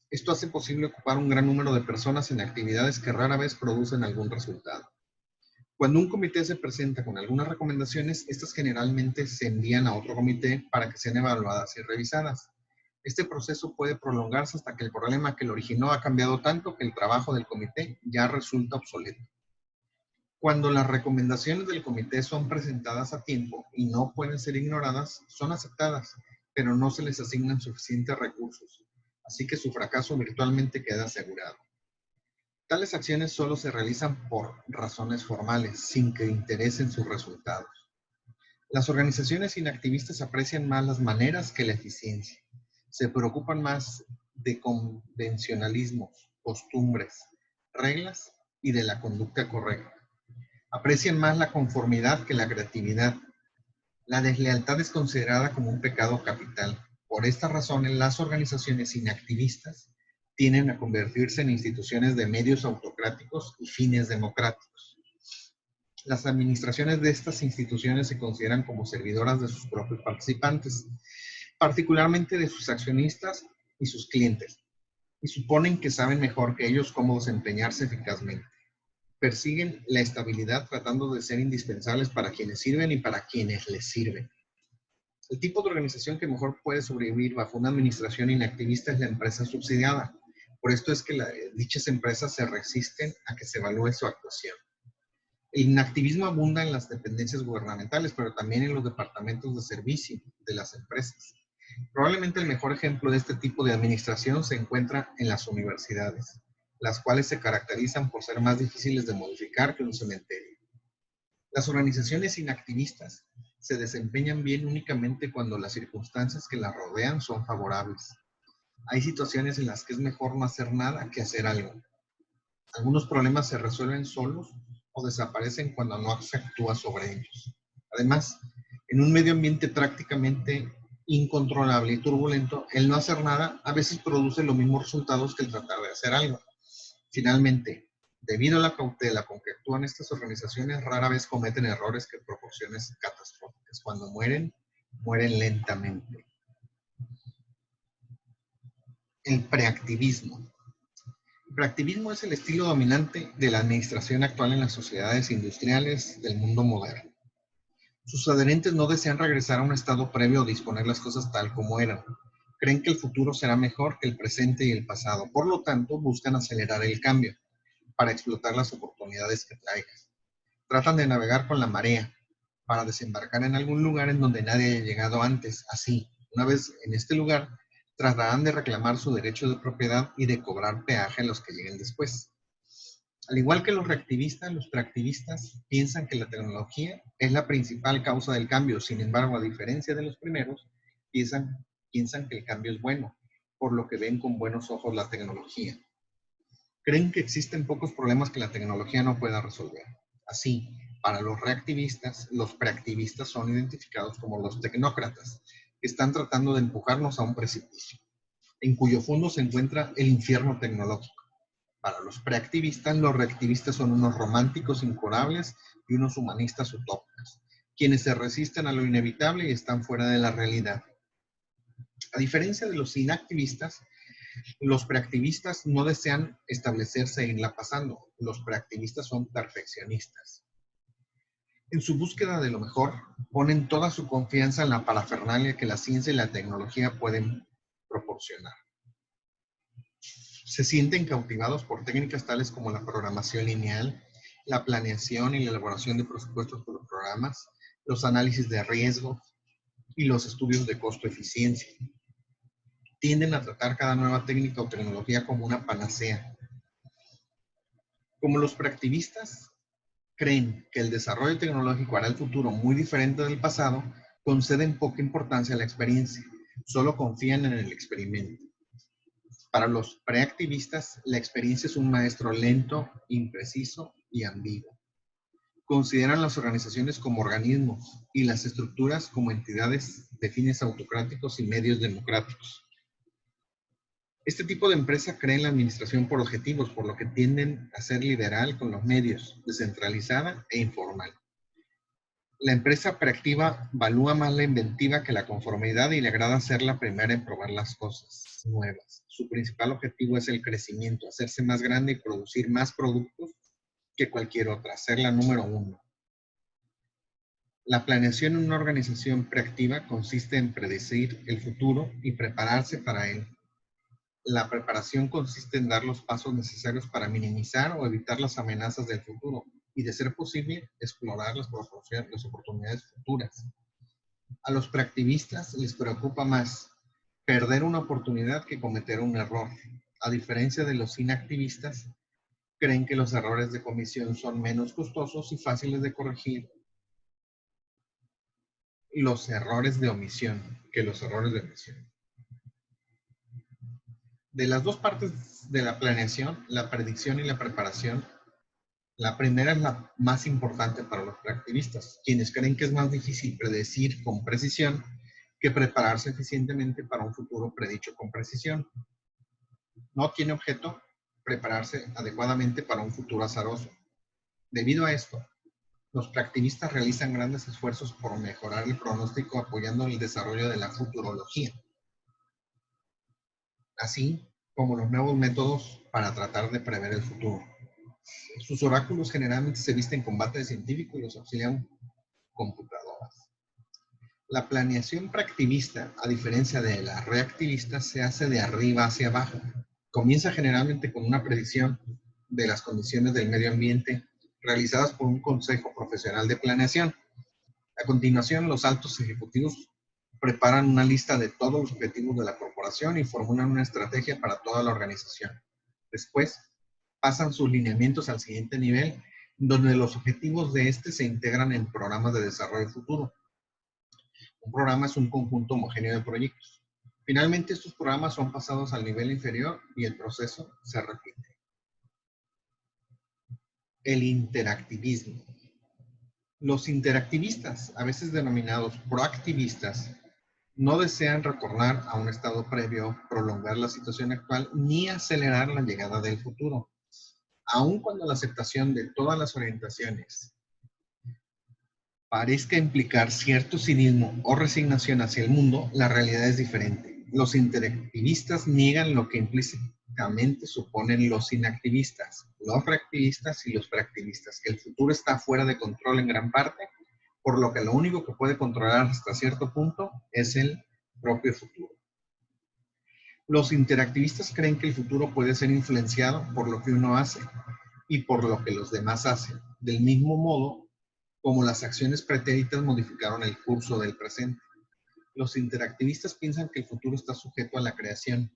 Esto hace posible ocupar un gran número de personas en actividades que rara vez producen algún resultado. Cuando un comité se presenta con algunas recomendaciones, estas generalmente se envían a otro comité para que sean evaluadas y revisadas. Este proceso puede prolongarse hasta que el problema que lo originó ha cambiado tanto que el trabajo del comité ya resulta obsoleto. Cuando las recomendaciones del comité son presentadas a tiempo y no pueden ser ignoradas, son aceptadas, pero no se les asignan suficientes recursos, así que su fracaso virtualmente queda asegurado. Tales acciones solo se realizan por razones formales, sin que interesen sus resultados. Las organizaciones inactivistas aprecian más las maneras que la eficiencia. Se preocupan más de convencionalismos, costumbres, reglas y de la conducta correcta. Aprecian más la conformidad que la creatividad. La deslealtad es considerada como un pecado capital. Por estas razones, las organizaciones inactivistas tienden a convertirse en instituciones de medios autocráticos y fines democráticos. Las administraciones de estas instituciones se consideran como servidoras de sus propios participantes, particularmente de sus accionistas y sus clientes, y suponen que saben mejor que ellos cómo desempeñarse eficazmente. Persiguen la estabilidad tratando de ser indispensables para quienes sirven y para quienes les sirven. El tipo de organización que mejor puede sobrevivir bajo una administración inactivista es la empresa subsidiada. Por esto es que dichas empresas se resisten a que se evalúe su actuación. El inactivismo abunda en las dependencias gubernamentales, pero también en los departamentos de servicio de las empresas. Probablemente el mejor ejemplo de este tipo de administración se encuentra en las universidades, las cuales se caracterizan por ser más difíciles de modificar que un cementerio. Las organizaciones inactivistas se desempeñan bien únicamente cuando las circunstancias que las rodean son favorables. Hay situaciones en las que es mejor no hacer nada que hacer algo. Algunos problemas se resuelven solos o desaparecen cuando no se actúa sobre ellos. Además, en un medio ambiente prácticamente incontrolable y turbulento, el no hacer nada a veces produce los mismos resultados que el tratar de hacer algo. Finalmente, debido a la cautela con que actúan estas organizaciones, rara vez cometen errores que proporciones catastróficas. Cuando mueren, mueren lentamente. El preactivismo. El preactivismo es el estilo dominante de la administración actual en las sociedades industriales del mundo moderno. Sus adherentes no desean regresar a un estado previo o disponer las cosas tal como eran. Creen que el futuro será mejor que el presente y el pasado. Por lo tanto, buscan acelerar el cambio para explotar las oportunidades que traiga. Tratan de navegar con la marea para desembarcar en algún lugar en donde nadie haya llegado antes. Así, una vez en este lugar, tratarán de reclamar su derecho de propiedad y de cobrar peaje a los que lleguen después. Al igual que los reactivistas, los preactivistas piensan que la tecnología es la principal causa del cambio. Sin embargo, a diferencia de los primeros, piensan que el cambio es bueno, por lo que ven con buenos ojos la tecnología. Creen que existen pocos problemas que la tecnología no pueda resolver. Así, para los reactivistas, los preactivistas son identificados como los tecnócratas, que están tratando de empujarnos a un precipicio, en cuyo fondo se encuentra el infierno tecnológico. Para los preactivistas, los reactivistas son unos románticos incurables y unos humanistas utópicos, quienes se resisten a lo inevitable y están fuera de la realidad. A diferencia de los inactivistas, los preactivistas no desean establecerse e irla pasando. Los preactivistas son perfeccionistas. En su búsqueda de lo mejor, ponen toda su confianza en la parafernalia que la ciencia y la tecnología pueden proporcionar. Se sienten cautivados por técnicas tales como la programación lineal, la planeación y la elaboración de presupuestos por los programas, los análisis de riesgo y los estudios de costo-eficiencia. Tienden a tratar cada nueva técnica o tecnología como una panacea. Como los preactivistas creen que el desarrollo tecnológico hará el futuro muy diferente del pasado, conceden poca importancia a la experiencia, solo confían en el experimento. Para los preactivistas, la experiencia es un maestro lento, impreciso y ambiguo. Consideran las organizaciones como organismos y las estructuras como entidades de fines autocráticos y medios democráticos. Este tipo de empresa cree en la administración por objetivos, por lo que tienden a ser liberal con los medios, descentralizada e informal. La empresa preactiva valúa más la inventiva que la conformidad y le agrada ser la primera en probar las cosas nuevas. Su principal objetivo es el crecimiento, hacerse más grande y producir más productos que cualquier otra, ser la número uno. La planeación en una organización preactiva consiste en predecir el futuro y prepararse para él. La preparación consiste en dar los pasos necesarios para minimizar o evitar las amenazas del futuro y, de ser posible, explorar las oportunidades futuras. A los preactivistas les preocupa más perder una oportunidad que cometer un error. A diferencia de los inactivistas, creen que los errores de comisión son menos costosos y fáciles de corregir los errores de omisión que los errores de omisión. De las dos partes de la planeación, la predicción y la preparación, la primera es la más importante para los preactivistas, quienes creen que es más difícil predecir con precisión que prepararse eficientemente para un futuro predicho con precisión. No tiene objeto prepararse adecuadamente para un futuro azaroso. Debido a esto, los preactivistas realizan grandes esfuerzos por mejorar el pronóstico apoyando el desarrollo de la futurología, así como los nuevos métodos para tratar de prever el futuro. Sus oráculos generalmente se visten con bate científico y los auxilian computadoras. La planeación preactivista, a diferencia de la reactivista, se hace de arriba hacia abajo. Comienza generalmente con una predicción de las condiciones del medio ambiente realizadas por un consejo profesional de planeación. A continuación, los altos ejecutivos preparan una lista de todos los objetivos de la corporación y formulan una estrategia para toda la organización. Después, pasan sus lineamientos al siguiente nivel, donde los objetivos de este se integran en programas de desarrollo futuro. Un programa es un conjunto homogéneo de proyectos. Finalmente, estos programas son pasados al nivel inferior y el proceso se repite. El interactivismo. Los interactivistas, a veces denominados proactivistas, no desean retornar a un estado previo, prolongar la situación actual, ni acelerar la llegada del futuro. Aun cuando la aceptación de todas las orientaciones parezca implicar cierto cinismo o resignación hacia el mundo, la realidad es diferente. Los interactivistas niegan lo que implícitamente suponen los inactivistas, los reactivistas y los preactivistas, que el futuro está fuera de control en gran parte, por lo que lo único que puede controlar hasta cierto punto es el propio futuro. Los interactivistas creen que el futuro puede ser influenciado por lo que uno hace y por lo que los demás hacen, del mismo modo como las acciones pretéritas modificaron el curso del presente. Los interactivistas piensan que el futuro está sujeto a la creación.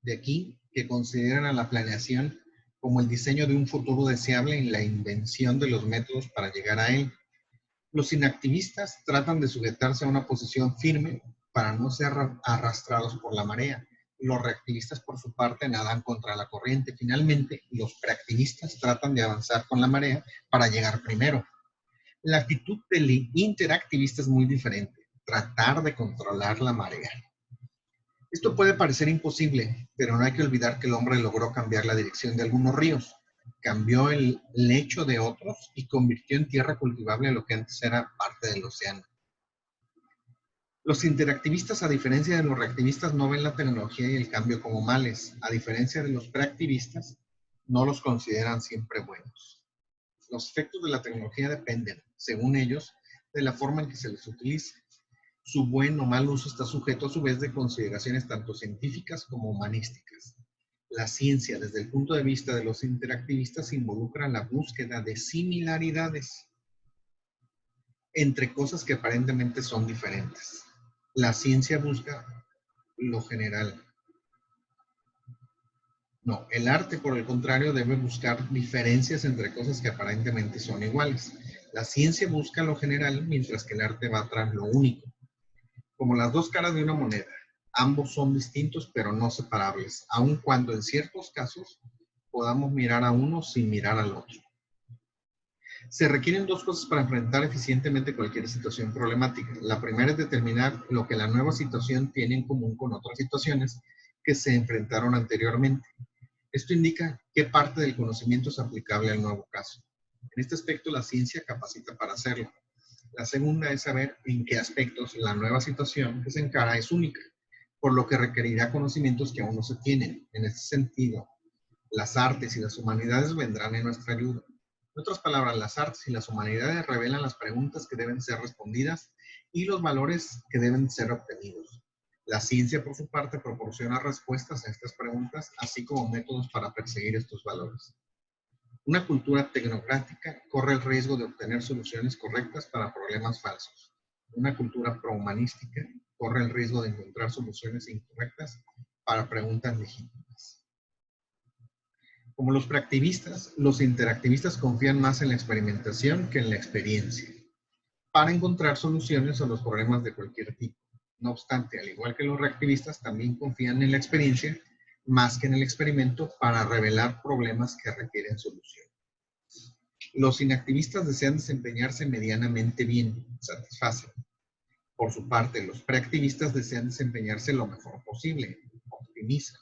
De aquí que consideran a la planeación como el diseño de un futuro deseable y la invención de los métodos para llegar a él. Los inactivistas tratan de sujetarse a una posición firme para no ser arrastrados por la marea. Los reactivistas, por su parte, nadan contra la corriente. Finalmente, los preactivistas tratan de avanzar con la marea para llegar primero. La actitud del interactivista es muy diferente, tratar de controlar la marea. Esto puede parecer imposible, pero no hay que olvidar que el hombre logró cambiar la dirección de algunos ríos, cambió el lecho de otros y convirtió en tierra cultivable lo que antes era parte del océano. Los interactivistas, a diferencia de los reactivistas, no ven la tecnología y el cambio como males. A diferencia de los preactivistas, no los consideran siempre buenos. Los efectos de la tecnología dependen, según ellos, de la forma en que se les utilice. Su buen o mal uso está sujeto a su vez de consideraciones tanto científicas como humanísticas. La ciencia, desde el punto de vista de los interactivistas, involucra la búsqueda de similaridades entre cosas que aparentemente son diferentes. La ciencia busca lo general. No, el arte, por el contrario, debe buscar diferencias entre cosas que aparentemente son iguales. La ciencia busca lo general, mientras que el arte va tras lo único. Como las dos caras de una moneda. Ambos son distintos, pero no separables, aun cuando en ciertos casos podamos mirar a uno sin mirar al otro. Se requieren dos cosas para enfrentar eficientemente cualquier situación problemática. La primera es determinar lo que la nueva situación tiene en común con otras situaciones que se enfrentaron anteriormente. Esto indica qué parte del conocimiento es aplicable al nuevo caso. En este aspecto, la ciencia capacita para hacerlo. La segunda es saber en qué aspectos la nueva situación que se encara es única, por lo que requerirá conocimientos que aún no se tienen. En este sentido, las artes y las humanidades vendrán en nuestra ayuda. En otras palabras, las artes y las humanidades revelan las preguntas que deben ser respondidas y los valores que deben ser obtenidos. La ciencia, por su parte, proporciona respuestas a estas preguntas, así como métodos para perseguir estos valores. Una cultura tecnocrática corre el riesgo de obtener soluciones correctas para problemas falsos. Una cultura prohumanística corre el riesgo de encontrar soluciones incorrectas para preguntas legítimas. Como los preactivistas, los interactivistas confían más en la experimentación que en la experiencia para encontrar soluciones a los problemas de cualquier tipo. No obstante, al igual que los reactivistas, también confían en la experiencia más que en el experimento para revelar problemas que requieren solución. Los inactivistas desean desempeñarse medianamente bien, satisfacen. Por su parte, los preactivistas desean desempeñarse lo mejor posible, optimizan.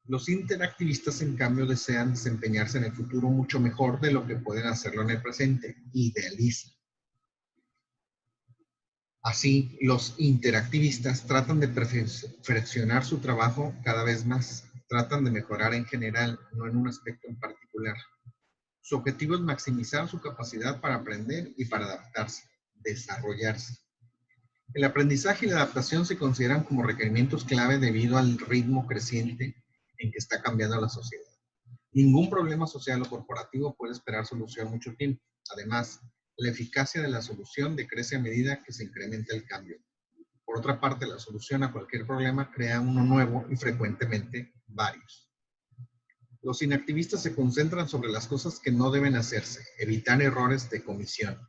Los interactivistas, en cambio, desean desempeñarse en el futuro mucho mejor de lo que pueden hacerlo en el presente, idealizan. Así, los interactivistas tratan de perfeccionar su trabajo cada vez más, tratan de mejorar en general, no en un aspecto en particular. Su objetivo es maximizar su capacidad para aprender y para adaptarse, desarrollarse. El aprendizaje y la adaptación se consideran como requerimientos clave debido al ritmo creciente en que está cambiando la sociedad. Ningún problema social o corporativo puede esperar solución mucho tiempo. Además, la eficacia de la solución decrece a medida que se incrementa el cambio. Por otra parte, la solución a cualquier problema crea uno nuevo y frecuentemente varios. Los inactivistas se concentran sobre las cosas que no deben hacerse, evitar errores de comisión.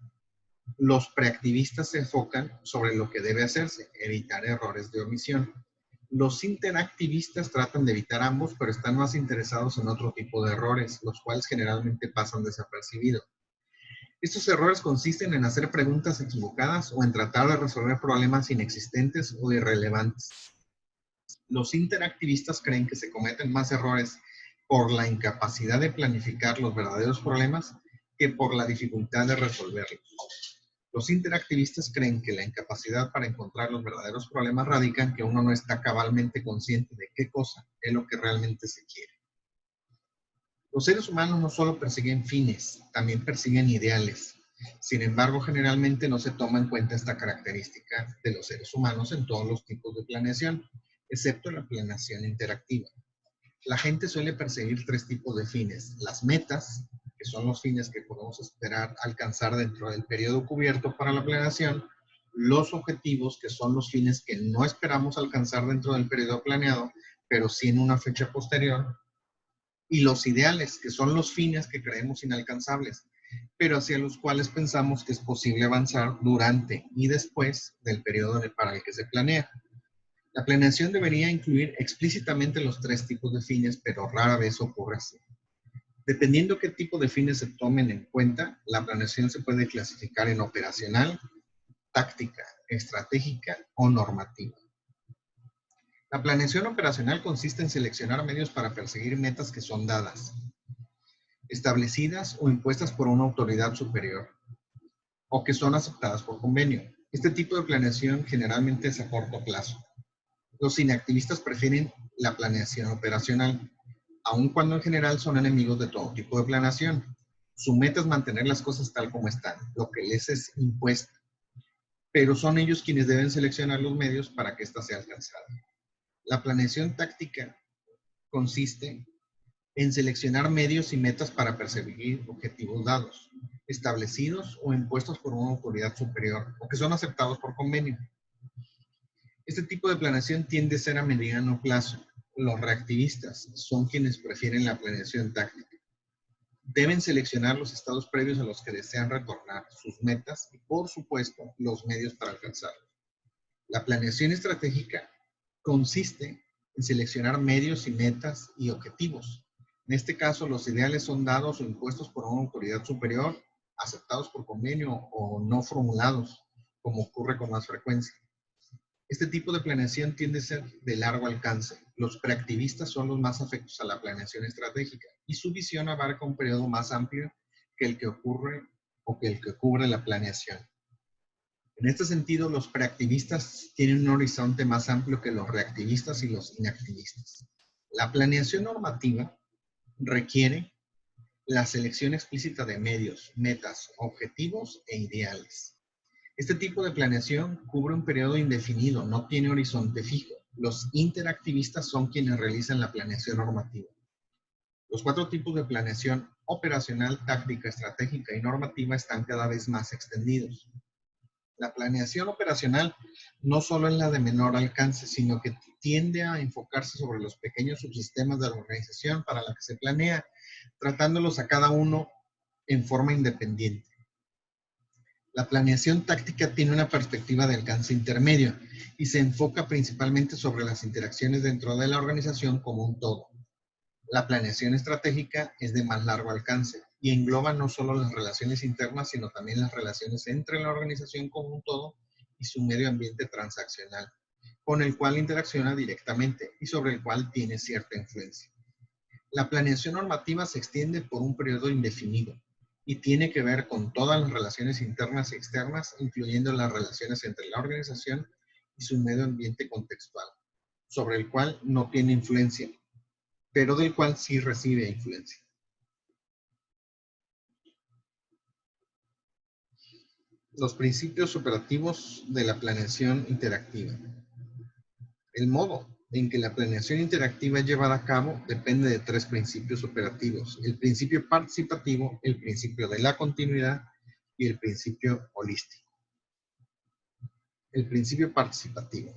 Los preactivistas se enfocan sobre lo que debe hacerse, evitar errores de omisión. Los interactivistas tratan de evitar ambos, pero están más interesados en otro tipo de errores, los cuales generalmente pasan desapercibidos. Estos errores consisten en hacer preguntas equivocadas o en tratar de resolver problemas inexistentes o irrelevantes. Los interactivistas creen que se cometen más errores por la incapacidad de planificar los verdaderos problemas que por la dificultad de resolverlos. Los interactivistas creen que la incapacidad para encontrar los verdaderos problemas radica en que uno no está cabalmente consciente de qué cosa es lo que realmente se quiere. Los seres humanos no solo persiguen fines, también persiguen ideales. Sin embargo, generalmente no se toma en cuenta esta característica de los seres humanos en todos los tipos de planeación, excepto la planeación interactiva. La gente suele perseguir tres tipos de fines: las metas, que son los fines que podemos esperar alcanzar dentro del periodo cubierto para la planeación; los objetivos, que son los fines que no esperamos alcanzar dentro del periodo planeado, pero sí en una fecha posterior; y los ideales, que son los fines que creemos inalcanzables, pero hacia los cuales pensamos que es posible avanzar durante y después del periodo para el que se planea. La planeación debería incluir explícitamente los tres tipos de fines, pero rara vez ocurre así. Dependiendo qué tipo de fines se tomen en cuenta, la planeación se puede clasificar en operacional, táctica, estratégica o normativa. La planeación operacional consiste en seleccionar medios para perseguir metas que son dadas, establecidas o impuestas por una autoridad superior, o que son aceptadas por convenio. Este tipo de planeación generalmente es a corto plazo. Los inactivistas prefieren la planeación operacional, aun cuando en general son enemigos de todo tipo de planeación. Su meta es mantener las cosas tal como están, lo que les es impuesto, pero son ellos quienes deben seleccionar los medios para que ésta sea alcanzada. La planeación táctica consiste en seleccionar medios y metas para perseguir objetivos dados, establecidos o impuestos por una autoridad superior, o que son aceptados por convenio. Este tipo de planeación tiende a ser a mediano plazo. Los reactivistas son quienes prefieren la planeación táctica. Deben seleccionar los estados previos a los que desean retornar, sus metas y, por supuesto, los medios para alcanzarlos. La planeación estratégica consiste en seleccionar medios y metas y objetivos. En este caso, los ideales son dados o impuestos por una autoridad superior, aceptados por convenio o no formulados, como ocurre con más frecuencia. Este tipo de planeación tiende a ser de largo alcance. Los preactivistas son los más afectos a la planeación estratégica y su visión abarca un periodo más amplio que el que ocurre o que el que cubre la planeación. En este sentido, los preactivistas tienen un horizonte más amplio que los reactivistas y los inactivistas. La planeación normativa requiere la selección explícita de medios, metas, objetivos e ideales. Este tipo de planeación cubre un periodo indefinido, no tiene horizonte fijo. Los interactivistas son quienes realizan la planeación normativa. Los 4 tipos de planeación operacional, táctica, estratégica y normativa están cada vez más extendidos. La planeación operacional no solo es la de menor alcance, sino que tiende a enfocarse sobre los pequeños subsistemas de la organización para la que se planea, tratándolos a cada uno en forma independiente. La planeación táctica tiene una perspectiva de alcance intermedio y se enfoca principalmente sobre las interacciones dentro de la organización como un todo. La planeación estratégica es de más largo alcance y engloba no solo las relaciones internas, sino también las relaciones entre la organización como un todo y su medio ambiente transaccional, con el cual interacciona directamente y sobre el cual tiene cierta influencia. La planeación normativa se extiende por un periodo indefinido y tiene que ver con todas las relaciones internas y externas, incluyendo las relaciones entre la organización y su medio ambiente contextual, sobre el cual no tiene influencia, pero del cual sí recibe influencia. Los principios operativos de la planeación interactiva. El modo en que la planeación interactiva es llevada a cabo depende de 3 principios operativos: el principio participativo, el principio de la continuidad y el principio holístico. El principio participativo.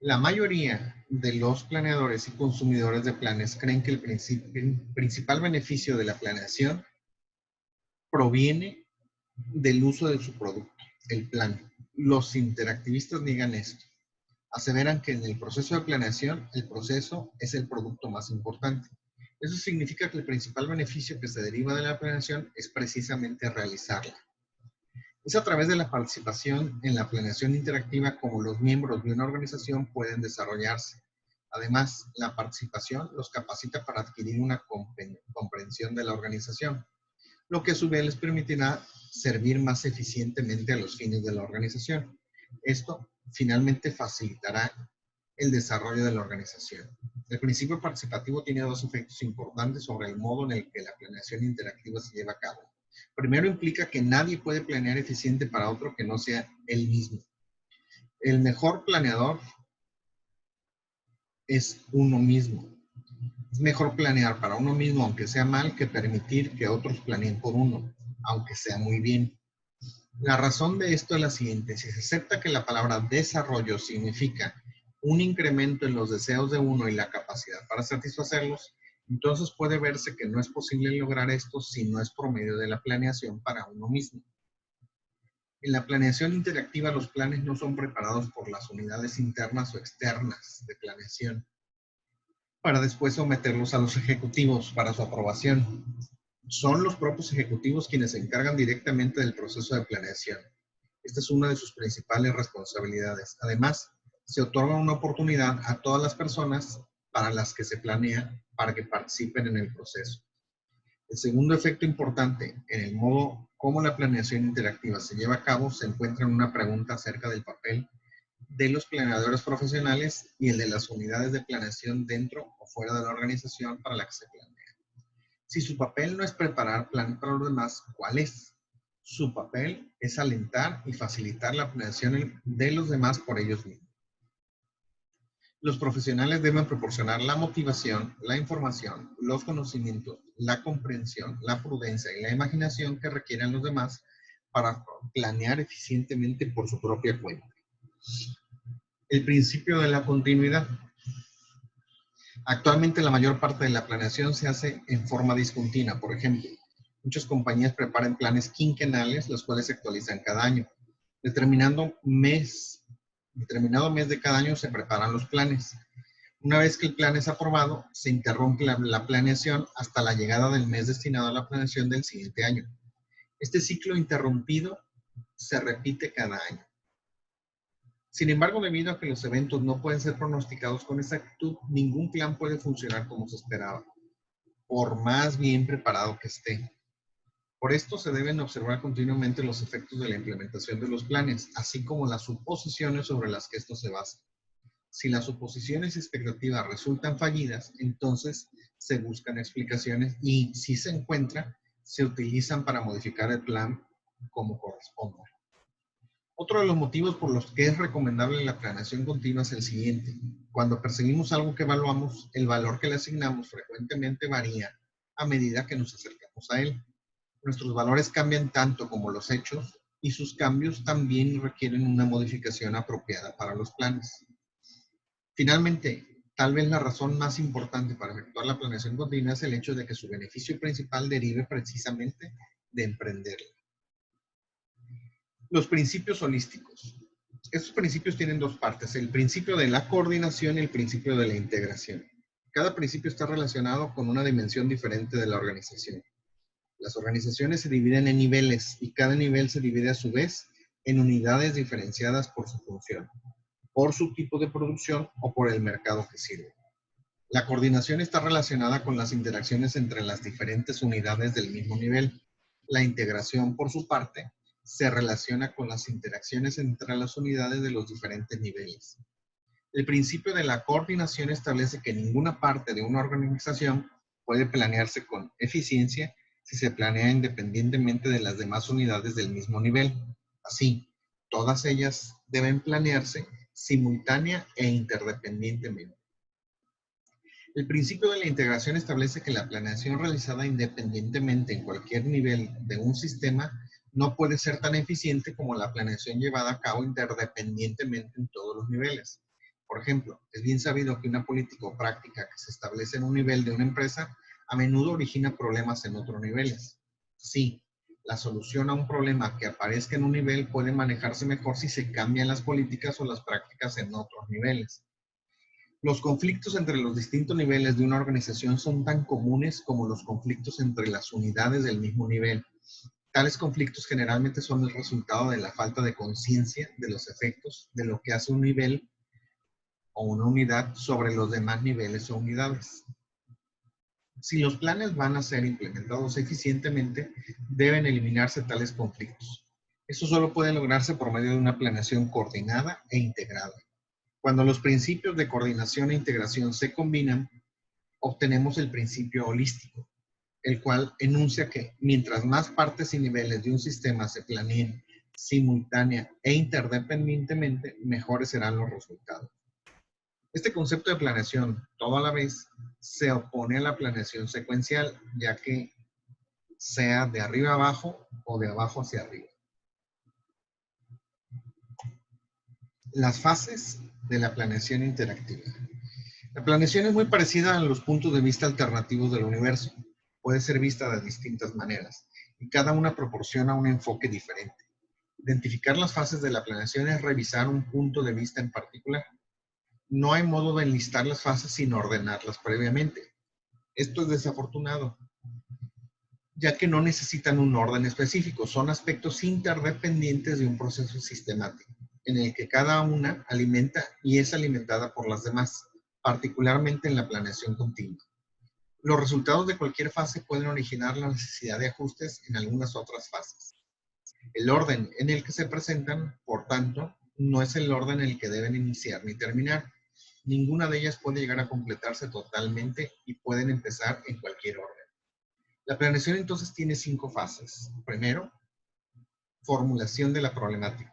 La mayoría de los planeadores y consumidores de planes creen que el principal beneficio de la planeación proviene del uso de su producto, el plan. Los interactivistas niegan esto. Aseveran que en el proceso de planeación, el proceso es el producto más importante. Eso significa que el principal beneficio que se deriva de la planeación es precisamente realizarla. Es a través de la participación en la planeación interactiva como los miembros de una organización pueden desarrollarse. Además, la participación los capacita para adquirir una comprensión de la organización, lo que a su vez les permitirá servir más eficientemente a los fines de la organización. Esto finalmente facilitará el desarrollo de la organización. El principio participativo tiene 2 efectos importantes sobre el modo en el que la planeación interactiva se lleva a cabo. Primero, implica que nadie puede planear eficiente para otro que no sea él mismo. El mejor planeador es uno mismo. Es mejor planear para uno mismo, aunque sea mal, que permitir que otros planeen por uno, aunque sea muy bien. La razón de esto es la siguiente: si se acepta que la palabra desarrollo significa un incremento en los deseos de uno y la capacidad para satisfacerlos, entonces puede verse que no es posible lograr esto si no es por medio de la planeación para uno mismo. En la planeación interactiva, los planes no son preparados por las unidades internas o externas de planeación para después someterlos a los ejecutivos para su aprobación. Son los propios ejecutivos quienes se encargan directamente del proceso de planeación. Esta es una de sus principales responsabilidades. Además, se otorga una oportunidad a todas las personas para las que se planea para que participen en el proceso. El segundo efecto importante en el modo como la planeación interactiva se lleva a cabo se encuentra en una pregunta acerca del papel de los planeadores profesionales y el de las unidades de planeación dentro o fuera de la organización para la que se planea. Si su papel no es preparar planes para los demás, ¿cuál es? Su papel es alentar y facilitar la planeación de los demás por ellos mismos. Los profesionales deben proporcionar la motivación, la información, los conocimientos, la comprensión, la prudencia y la imaginación que requieren los demás para planear eficientemente por su propia cuenta. El principio de la continuidad. Actualmente la mayor parte de la planeación se hace en forma discontinua. Por ejemplo, muchas compañías preparan planes quinquenales, los cuales se actualizan cada año, determinando mes En determinado mes de cada año se preparan los planes. Una vez que el plan es aprobado, se interrumpe la planeación hasta la llegada del mes destinado a la planeación del siguiente año. Este ciclo interrumpido se repite cada año. Sin embargo, debido a que los eventos no pueden ser pronosticados con exactitud, ningún plan puede funcionar como se esperaba, por más bien preparado que esté. Por esto se deben observar continuamente los efectos de la implementación de los planes, así como las suposiciones sobre las que estos se basan. Si las suposiciones y expectativas resultan fallidas, entonces se buscan explicaciones y, si se encuentran, se utilizan para modificar el plan como corresponda. Otro de los motivos por los que es recomendable la planeación continua es el siguiente. Cuando perseguimos algo que evaluamos, el valor que le asignamos frecuentemente varía a medida que nos acercamos a él. Nuestros valores cambian tanto como los hechos y sus cambios también requieren una modificación apropiada para los planes. Finalmente, tal vez la razón más importante para efectuar la planeación continua es el hecho de que su beneficio principal derive precisamente de emprenderla. Los principios holísticos. Estos principios tienen dos partes, el principio de la coordinación y el principio de la integración. Cada principio está relacionado con una dimensión diferente de la organización. Las organizaciones se dividen en niveles y cada nivel se divide a su vez en unidades diferenciadas por su función, por su tipo de producción o por el mercado que sirve. La coordinación está relacionada con las interacciones entre las diferentes unidades del mismo nivel. La integración, por su parte, se relaciona con las interacciones entre las unidades de los diferentes niveles. El principio de la coordinación establece que ninguna parte de una organización puede planearse con eficiencia si se planea independientemente de las demás unidades del mismo nivel. Así, todas ellas deben planearse simultánea e interdependientemente. El principio de la integración establece que la planeación realizada independientemente en cualquier nivel de un sistema no puede ser tan eficiente como la planeación llevada a cabo interdependientemente en todos los niveles. Por ejemplo, es bien sabido que una política o práctica que se establece en un nivel de una empresa a menudo origina problemas en otros niveles. Sí, la solución a un problema que aparezca en un nivel puede manejarse mejor si se cambian las políticas o las prácticas en otros niveles. Los conflictos entre los distintos niveles de una organización son tan comunes como los conflictos entre las unidades del mismo nivel. Tales conflictos generalmente son el resultado de la falta de conciencia de los efectos de lo que hace un nivel o una unidad sobre los demás niveles o unidades. Si los planes van a ser implementados eficientemente, deben eliminarse tales conflictos. Eso solo puede lograrse por medio de una planeación coordinada e integrada. Cuando los principios de coordinación e integración se combinan, obtenemos el principio holístico, el cual enuncia que mientras más partes y niveles de un sistema se planeen simultánea e interdependientemente, mejores serán los resultados. Este concepto de planeación, todo a la vez, se opone a la planeación secuencial, ya que sea de arriba a abajo o de abajo hacia arriba. Las fases de la planeación interactiva. La planeación es muy parecida a los puntos de vista alternativos del universo. Puede ser vista de distintas maneras y cada una proporciona un enfoque diferente. Identificar las fases de la planeación es revisar un punto de vista en particular. No hay modo de enlistar las fases sin ordenarlas previamente. Esto es desafortunado, ya que no necesitan un orden específico, son aspectos interdependientes de un proceso sistemático, en el que cada una alimenta y es alimentada por las demás, particularmente en la planeación continua. Los resultados de cualquier fase pueden originar la necesidad de ajustes en algunas otras fases. El orden en el que se presentan, por tanto, no es el orden en el que deben iniciar ni terminar. Ninguna de ellas puede llegar a completarse totalmente y pueden empezar en cualquier orden. La planeación entonces tiene 5 fases. Primero, formulación de la problemática.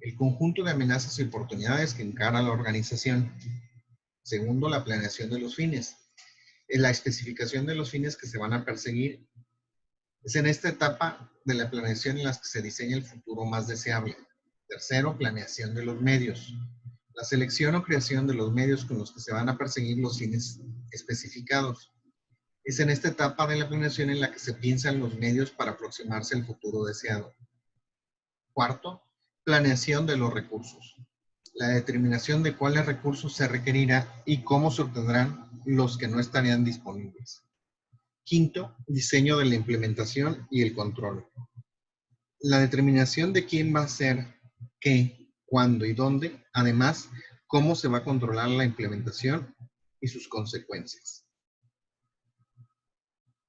El conjunto de amenazas y oportunidades que encara la organización. Segundo, la planeación de los fines. La especificación de los fines que se van a perseguir. Es en esta etapa de la planeación en la que se diseña el futuro más deseable. Tercero, planeación de los medios. La selección o creación de los medios con los que se van a perseguir los fines especificados. Es en esta etapa de la planeación en la que se piensan los medios para aproximarse al futuro deseado. Cuarto, planeación de los recursos. la determinación de cuáles recursos se requerirá y cómo se obtendrán los que no estarían disponibles. Quinto, diseño de la implementación y el control. La determinación de quién va a hacer qué, cuándo y dónde, además, cómo se va a controlar la implementación y sus consecuencias.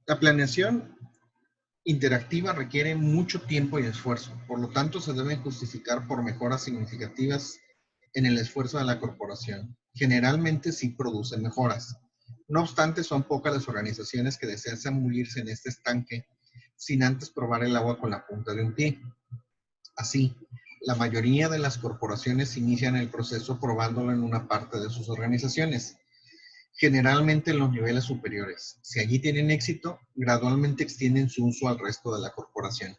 La planeación interactiva requiere mucho tiempo y esfuerzo, por lo tanto se debe justificar por mejoras significativas en el esfuerzo de la corporación. Generalmente sí produce mejoras. No obstante, son pocas las organizaciones que desean zambullirse en este estanque sin antes probar el agua con la punta de un pie. Así, la mayoría de las corporaciones inician el proceso probándolo en una parte de sus organizaciones, generalmente en los niveles superiores. Si allí tienen éxito, gradualmente extienden su uso al resto de la corporación.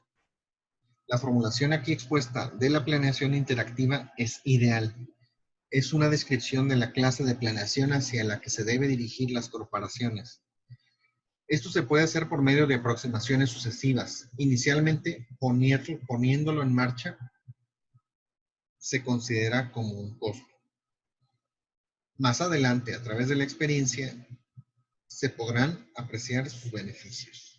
La formulación aquí expuesta de la planeación interactiva es ideal. Es una descripción de la clase de planeación hacia la que se debe dirigir las corporaciones. Esto se puede hacer por medio de aproximaciones sucesivas. Inicialmente, poniéndolo en marcha se considera como un costo. Más adelante, a través de la experiencia, se podrán apreciar sus beneficios.